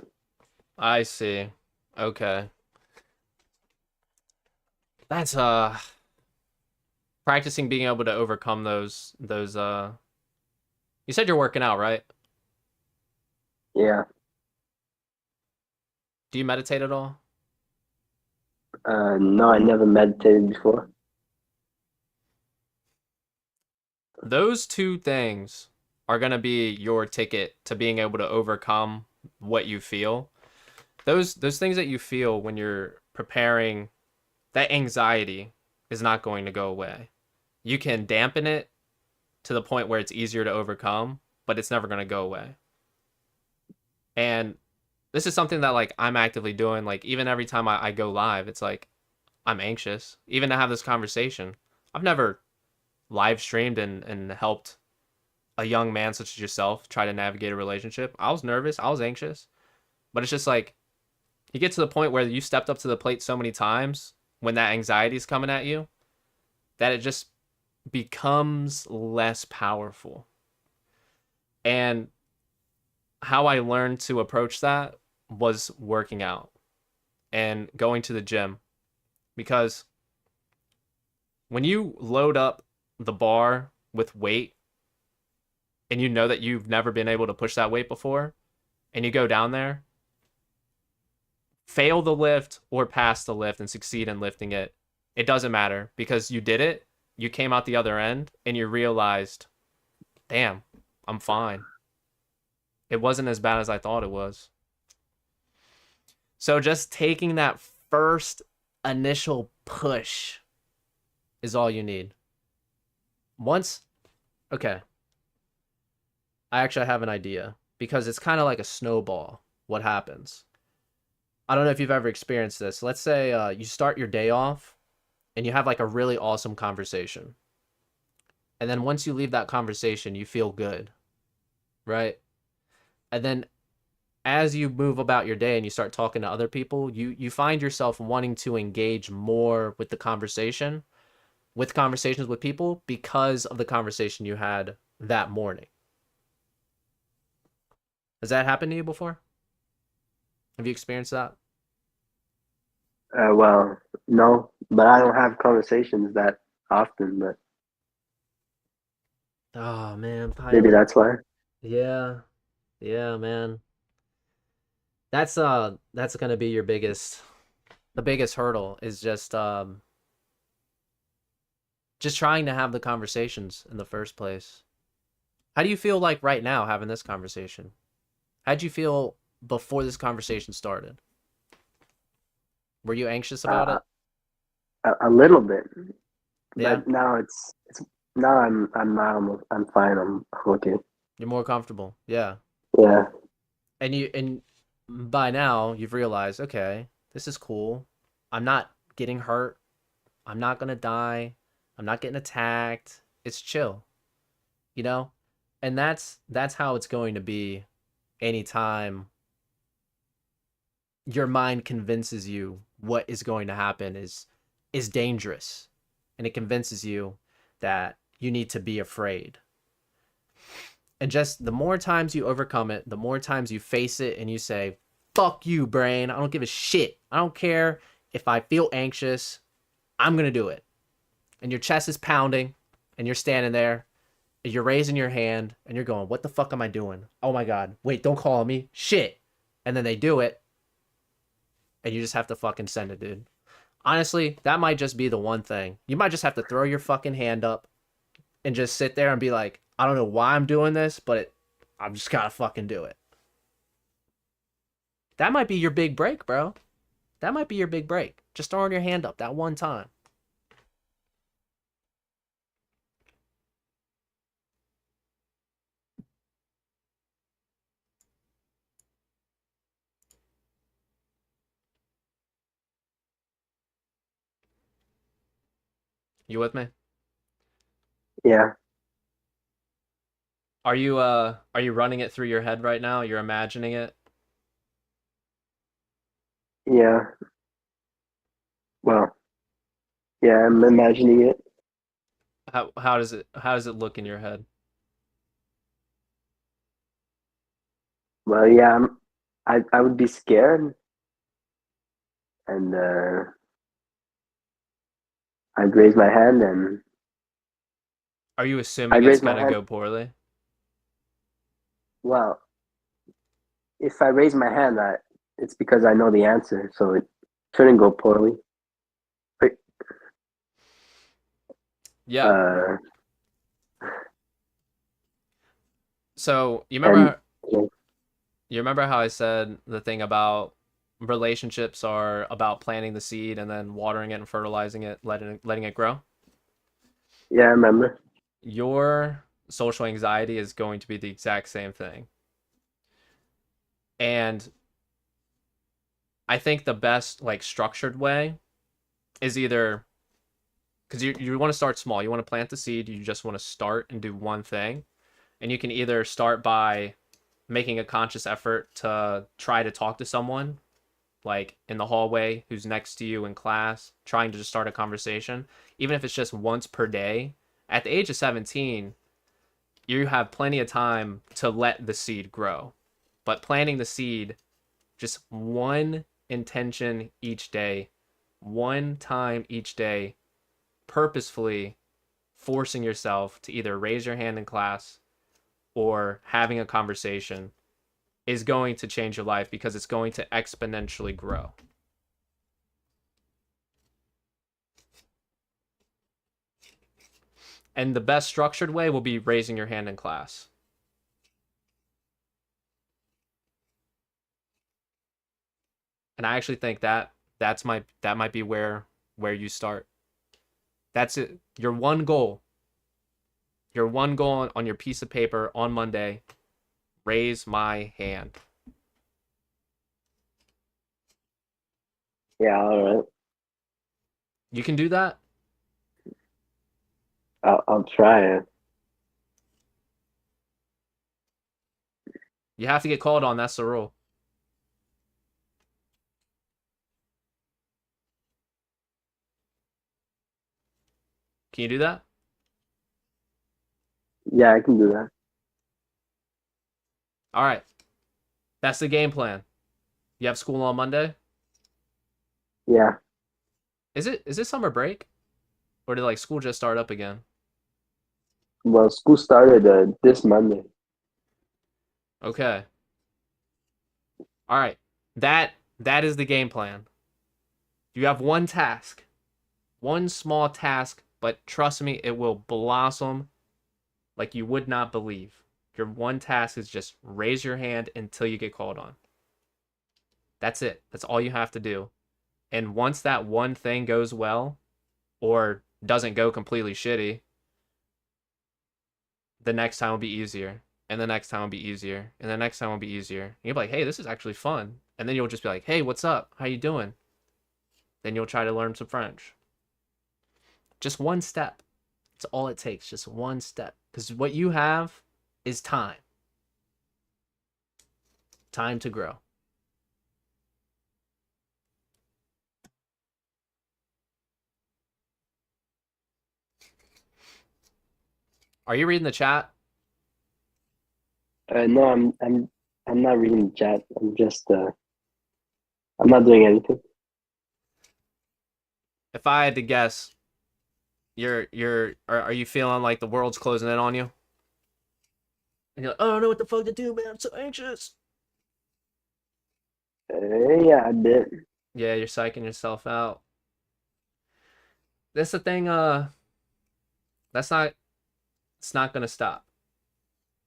I see. Okay. That's practicing being able to overcome those you said you're working out, right? Yeah. Do you meditate at all? No, I never meditated before. Those two things are going to be your ticket to being able to overcome what you feel. Those things that you feel when you're preparing, that anxiety is not going to go away. You can dampen it to the point where it's easier to overcome, but it's never going to go away. And this is something that like I'm actively doing. Like even every time I go live, it's like I'm anxious. Even to have this conversation, I've never live streamed and helped a young man such as yourself try to navigate a relationship. I was nervous. I was anxious. But it's just like you get to the point where you stepped up to the plate so many times when that anxiety is coming at you that it just becomes less powerful. And how I learned to approach that was working out and going to the gym, because when you load up the bar with weight and you know that you've never been able to push that weight before and you go down there, fail the lift or pass the lift and succeed in lifting it, it doesn't matter because you did it, you came out the other end and you realized, damn, I'm fine. It wasn't as bad as I thought it was. So just taking that first initial push is all you need. Okay. I actually have an idea because it's kind of like a snowball. What happens? I don't know if you've ever experienced this. Let's say you start your day off and you have like a really awesome conversation. And then once you leave that conversation, you feel good, right? And then as you move about your day and you start talking to other people, you find yourself wanting to engage more with the conversation, with conversations with people because of the conversation you had that morning. Has that happened to you before? Have you experienced that? Well, no, but I don't have conversations that often, but Oh man, maybe pilot. that's why. Yeah. Yeah, man. That's gonna be your biggest the biggest hurdle is just trying to have the conversations in the first place. How do you feel like right now having this conversation? How'd you feel before this conversation started? Were you anxious about Uh, it? a little bit, Yeah, but now it's now I'm not almost I'm fine. I'm okay. you're more comfortable. Yeah. Yeah, And by now you've realized, okay, this is cool. I'm not getting hurt. I'm not gonna die. I'm not getting attacked. It's chill, you know? And that's how it's going to be anytime your mind convinces you what is going to happen is dangerous, and it convinces you that you need to be afraid. And just the more times you overcome it, the more times you face it and you say, fuck you, brain, I don't give a shit, I don't care if I feel anxious, I'm gonna do it. And your chest is pounding and you're standing there, and you're raising your hand and you're going, what the fuck am I doing? Oh my god, wait, don't call me, shit. And then they do it, and you just have to fucking send it, dude. Honestly, that might just be the one thing. You might just have to throw your fucking hand up and just sit there and be like, I don't know why I'm doing this, but I'm just gotta fucking do it. That might be your big break, bro. That might be your big break. Just throwing your hand up that one time. You with me? yeah, Are you running it through your head right now? You're imagining it? yeah. Well, yeah, I'm imagining it. How does it look in your head? Well, yeah, I would be scared, and I'd raise my hand, and Are you assuming I'd it's raise my gonna hand. go poorly? Well, if I raise my hand, it's because I know the answer, so it shouldn't go poorly. But, Yeah. uh, So and you remember how I said the thing about relationships are about planting the seed and then watering it and fertilizing it, letting it grow? yeah, I remember. Your social anxiety is going to be the exact same thing. And I think the best like structured way is either because you want to start small. You want to plant the seed, you just want to start and do one thing. And you can either start by making a conscious effort to try to talk to someone like in the hallway who's next to you in class, trying to just start a conversation, even if it's just once per day. At the age of 17, you have plenty of time to let the seed grow. But planting the seed, just one intention each day, one time each day, purposefully forcing yourself to either raise your hand in class or having a conversation is going to change your life because it's going to exponentially grow. And the best structured way will be raising your hand in class. And I actually think that might be where you start. That's it. Your one goal on your piece of paper on Monday, raise my hand. Yeah, all right. You can do that. I'll try it. You have to get called on. That's the rule. Can you do that? Yeah, I can do that. All right. That's the game plan. You have school on Monday? Yeah. Is it summer break? Or did like school just start up again? Well, school started this Monday. Okay. All right. That is the game plan. You have one task. One small task, but trust me, it will blossom like you would not believe. Your one task is just raise your hand until you get called on. That's it. That's all you have to do. And once that one thing goes well or doesn't go completely shitty, the next time will be easier. And the next time will be easier. And the next time will be easier. And you'll be like, hey, this is actually fun. And then you'll just be like, hey, what's up? How you doing? Then you'll try to learn some French. Just one step. That's all it takes. Just one step. Because what you have is time. Time to grow. Are you reading the chat? No, I'm not reading the chat. I'm not doing anything. If I had to guess, are you feeling like the world's closing in on you? And you're like, I don't know what the fuck to do, man. I'm so anxious. Yeah, a bit. Yeah, you're psyching yourself out. That's the thing, that's not it's not gonna stop.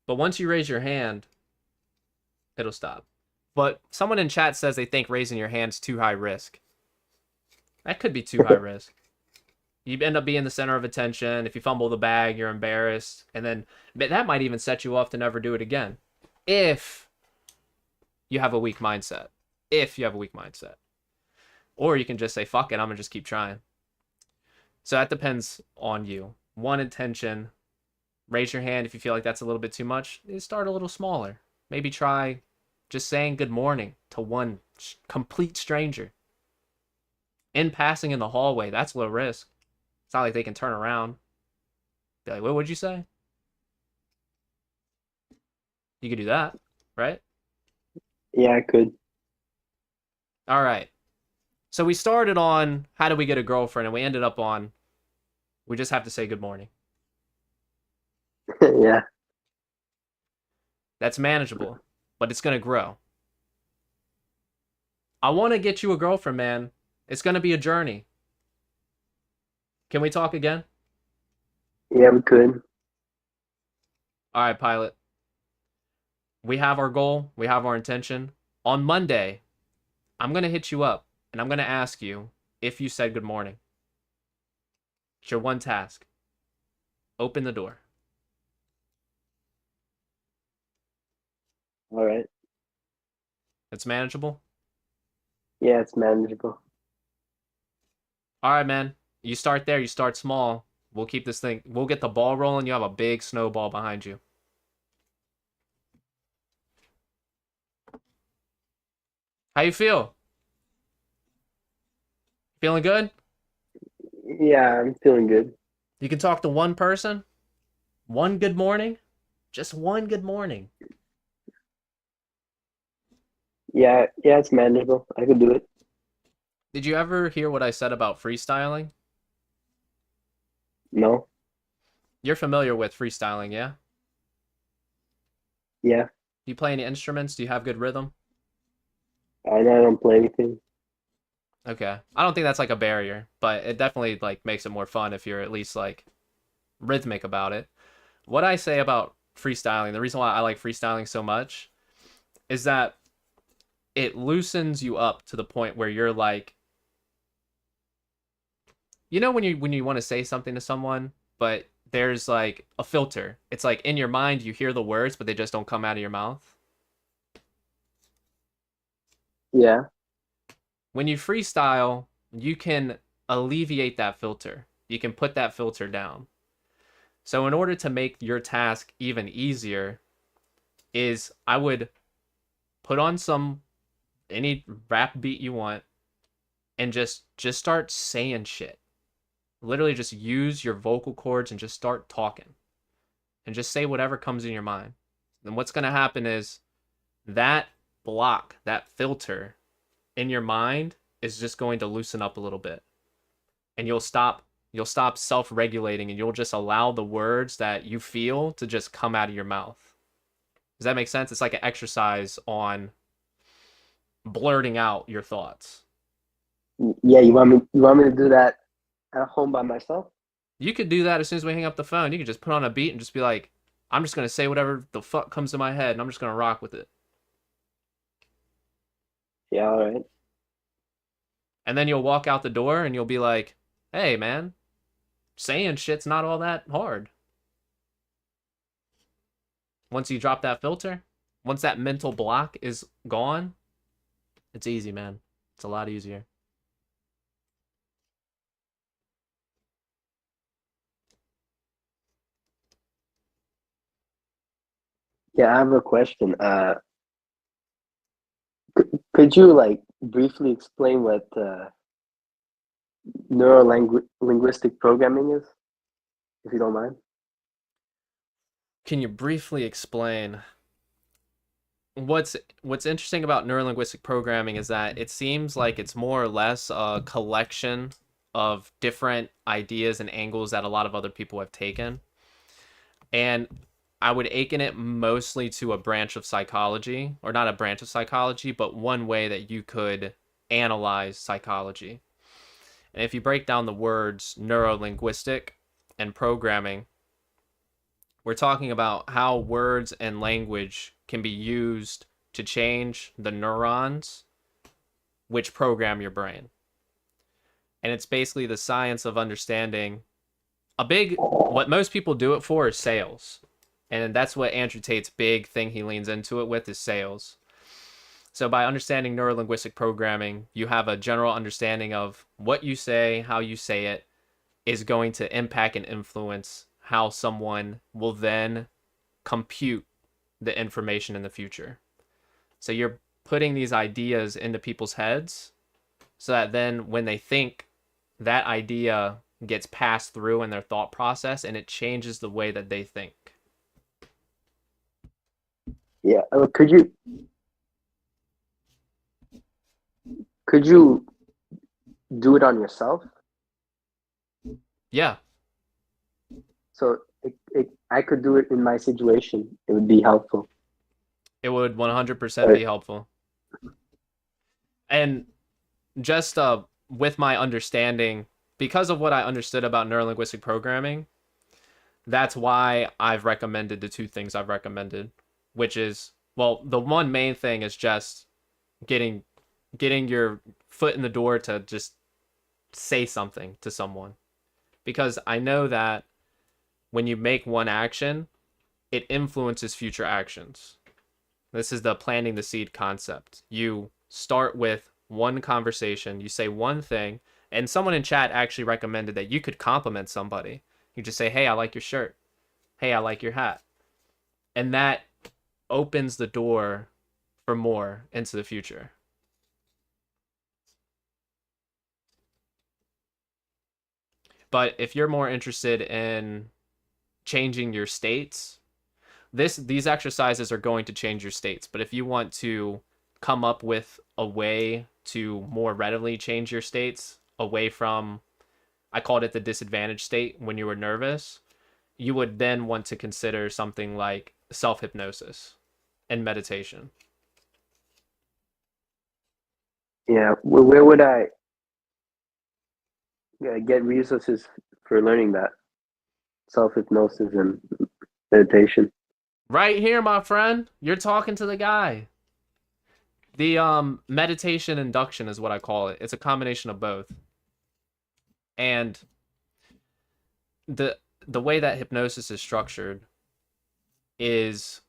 But once you raise your hand, it'll stop. But someone in chat says they think raising your hand's too high risk. That could be too high risk. You end up being the center of attention. If you fumble the bag, you're embarrassed. And then but that might even set you off to never do it again. If you have a weak mindset. If you have a weak mindset. Or you can just say, fuck it, I'm gonna just keep trying. So that depends on you. One intention. Raise your hand if you feel like that's a little bit too much. Start a little smaller. Maybe try just saying good morning to one complete stranger. In passing in the hallway, that's low risk. It's not like they can turn around. Be like, what would you say? You could do that, right? Yeah, I could. All right. So we started on how do we get a girlfriend, and we ended up on we just have to say good morning. Yeah. That's manageable, but it's going to grow. I want to get you a girlfriend, man. It's going to be a journey. Can we talk again? Yeah, we could. All right, pilot. We have our goal. We have our intention. On Monday, I'm going to hit you up and I'm going to ask you if you said good morning. It's your one task. Open the door. All right. It's manageable. Yeah, it's manageable. All right, man. You start there. You start small. We'll keep this thing. We'll get the ball rolling. You have a big snowball behind you. How you feel? Feeling good? Yeah, I'm feeling good. You can talk to one person. One good morning. Just one good morning. Yeah, it's manageable. I could do it. Did you ever hear what I said about freestyling? No? You're familiar with freestyling, yeah? Yeah. Do you play any instruments? Do you have good rhythm? I don't play anything. Okay. I don't think that's like a barrier, but it definitely like makes it more fun if you're at least like rhythmic about it. What I say about freestyling, the reason why I like freestyling so much is that it loosens you up to the point where you're like, you know, when you want to say something to someone, but there's like a filter. It's like in your mind you hear the words, but they just don't come out of your mouth. Yeah. When you freestyle, you can alleviate that filter. You can put that filter down. So in order to make your task even easier, is I would put on any rap beat you want and just start saying shit. Literally just use your vocal cords and just start talking. And just say whatever comes in your mind. Then what's going to happen is that block, that filter in your mind is just going to loosen up a little bit. And you'll stop self-regulating, and you'll just allow the words that you feel to just come out of your mouth. Does that make sense? It's like an exercise on blurting out your thoughts. Yeah, you want me to do that at home by myself? You could do that as soon as we hang up the phone. You could just put on a beat and just be like, I'm just going to say whatever the fuck comes to my head, and I'm just going to rock with it. Yeah, all right. And then you'll walk out the door and you'll be like, hey, man, saying shit's not all that hard. Once you drop that filter, once that mental block is gone, it's easy, man. It's a lot easier. Yeah, I have a question. Could you like briefly explain what neuro-linguistic programming is, if you don't mind? Can you briefly explain what's interesting about neurolinguistic programming is that it seems like it's more or less a collection of different ideas and angles that a lot of other people have taken. And I would akin it mostly to a branch of psychology, or not a branch of psychology, but one way that you could analyze psychology. And if you break down the words neurolinguistic and programming, we're talking about how words and language can be used to change the neurons which program your brain. And it's basically the science of understanding what most people do it for is sales. And that's what Andrew Tate's big thing he leans into it with is sales. So by understanding neurolinguistic programming, you have a general understanding of what you say, how you say it, is going to impact and influence how someone will then compute the information in the future. So you're putting these ideas into people's heads so that then when they think, that idea gets passed through in their thought process and it changes the way that they think. Yeah, could you do it on yourself? Yeah. So I could do it in my situation. It would be helpful. It would 100% be helpful. And just with my understanding, because of what I understood about neurolinguistic programming, that's why I've recommended the two things I've recommended, which is, well, the one main thing is just getting your foot in the door to just say something to someone. Because I know that when you make one action, it influences future actions. This is the planting the seed concept. You start with one conversation, you say one thing, and someone in chat actually recommended that you could compliment somebody. You just say, hey, I like your shirt. Hey, I like your hat. And that opens the door for more into the future. But if you're more interested in changing your states, these exercises are going to change your states. But if you want to come up with a way to more readily change your states away from, I called it the disadvantaged state when you were nervous, you would then want to consider something like self-hypnosis and meditation. Yeah, where would I get resources for learning that? Self-hypnosis and meditation. Right here, my friend. You're talking to the guy. The meditation induction is what I call it. It's a combination of both. And the way that hypnosis is structured is,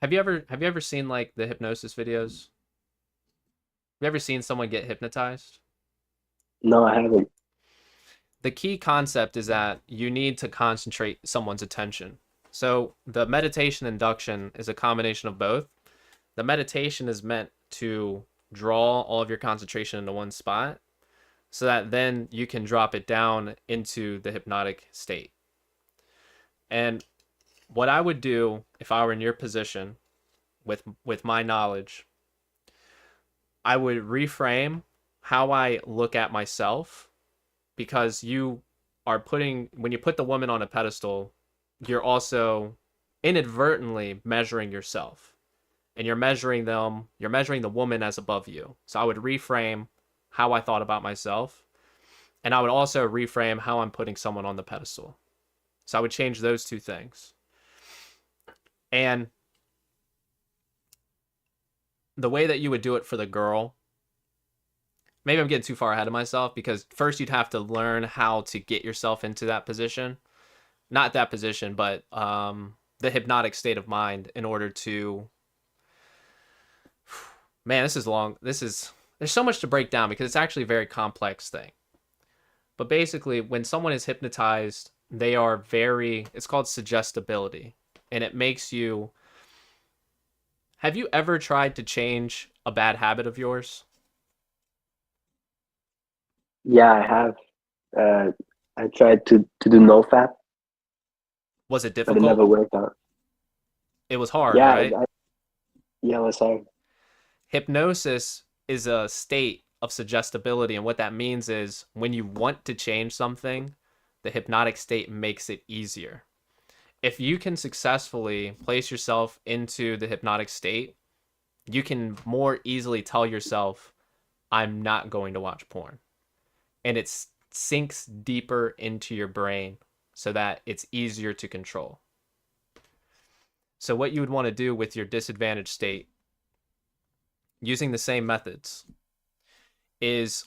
have you ever seen like the hypnosis videos? Have you ever seen someone get hypnotized? No, I haven't. The key concept is that you need to concentrate someone's attention. So the meditation induction is a combination of both. The meditation is meant to draw all of your concentration into one spot. so that then you can drop it down into the hypnotic state. And what I would do if I were in your position with my knowledge, I would reframe how I look at myself, because you are putting, when you put the woman on a pedestal, you're also inadvertently measuring yourself, and you're measuring the woman as above you. So I would reframe how I thought about myself, and I would also reframe how I'm putting someone on the pedestal. So I would change those two things. And the way that you would do it for the girl, maybe I'm getting too far ahead of myself, because first you'd have to learn how to get yourself into that position. Not that position, but the hypnotic state of mind, in order to, man, this is long. There's so much to break down, because it's actually a very complex thing. But basically, when someone is hypnotized, they are it's called suggestibility. And it makes you, have you ever tried to change a bad habit of yours? Yeah, I have. I tried to do no fap, Was it but it never difficult? worked out. It was hard, Yeah, right? yeah, it was hard. Hypnosis is a state of suggestibility, and what that means is when you want to change something, the hypnotic state makes it easier. If you can successfully place yourself into the hypnotic state, you can more easily tell yourself, I'm not going to watch porn. And it sinks deeper into your brain so that it's easier to control. So what you would want to do with your disadvantaged state, using the same methods, is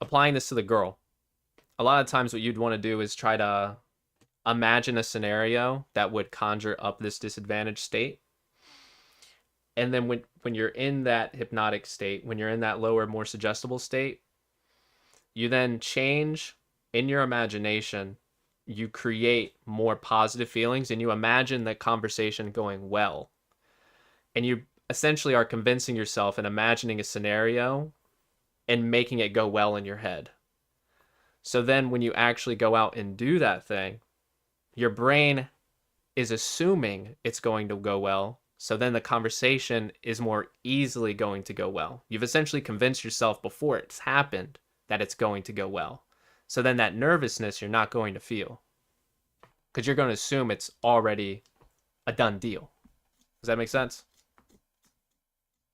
applying this to the girl. A lot of times what you'd want to do is try to imagine a scenario that would conjure up this disadvantaged state. And then when you're in that hypnotic state, when you're in that lower, more suggestible state, you then change in your imagination. You create more positive feelings, and you imagine the conversation going well. And you essentially are convincing yourself and imagining a scenario and making it go well in your head. So then when you actually go out and do that thing, your brain is assuming it's going to go well. So then the conversation is more easily going to go well. You've essentially convinced yourself before it's happened that it's going to go well. So then that nervousness you're not going to feel, because you're going to assume it's already a done deal. Does that make sense?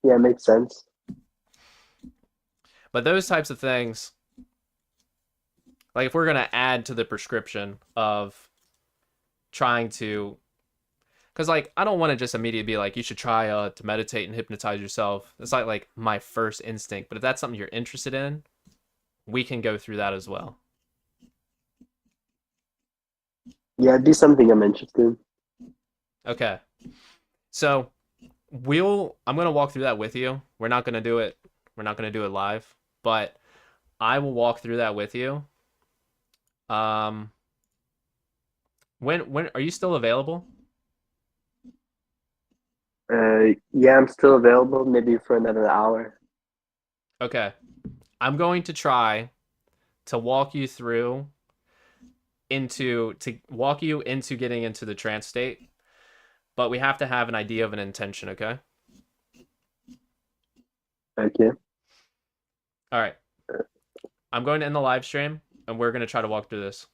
Yeah, it makes sense. But those types of things, like if we're going to add to the prescription of trying to, because like I don't want to just immediately be like, you should try to meditate and hypnotize yourself. It's like my first instinct. But if that's something you're interested in, we can go through that as well. Yeah, it'd be something I'm interested in. Okay. So I'm gonna walk through that with you. We're not gonna do it. We're not gonna do it live, but I will walk through that with you. Um, when are you still available? Yeah, I'm still available, maybe for another hour. Okay. I'm going to try to walk you through to walk you into getting into the trance state, but we have to have an idea of an intention, okay? Okay. All right. I'm going to end the live stream, and we're going to try to walk through this.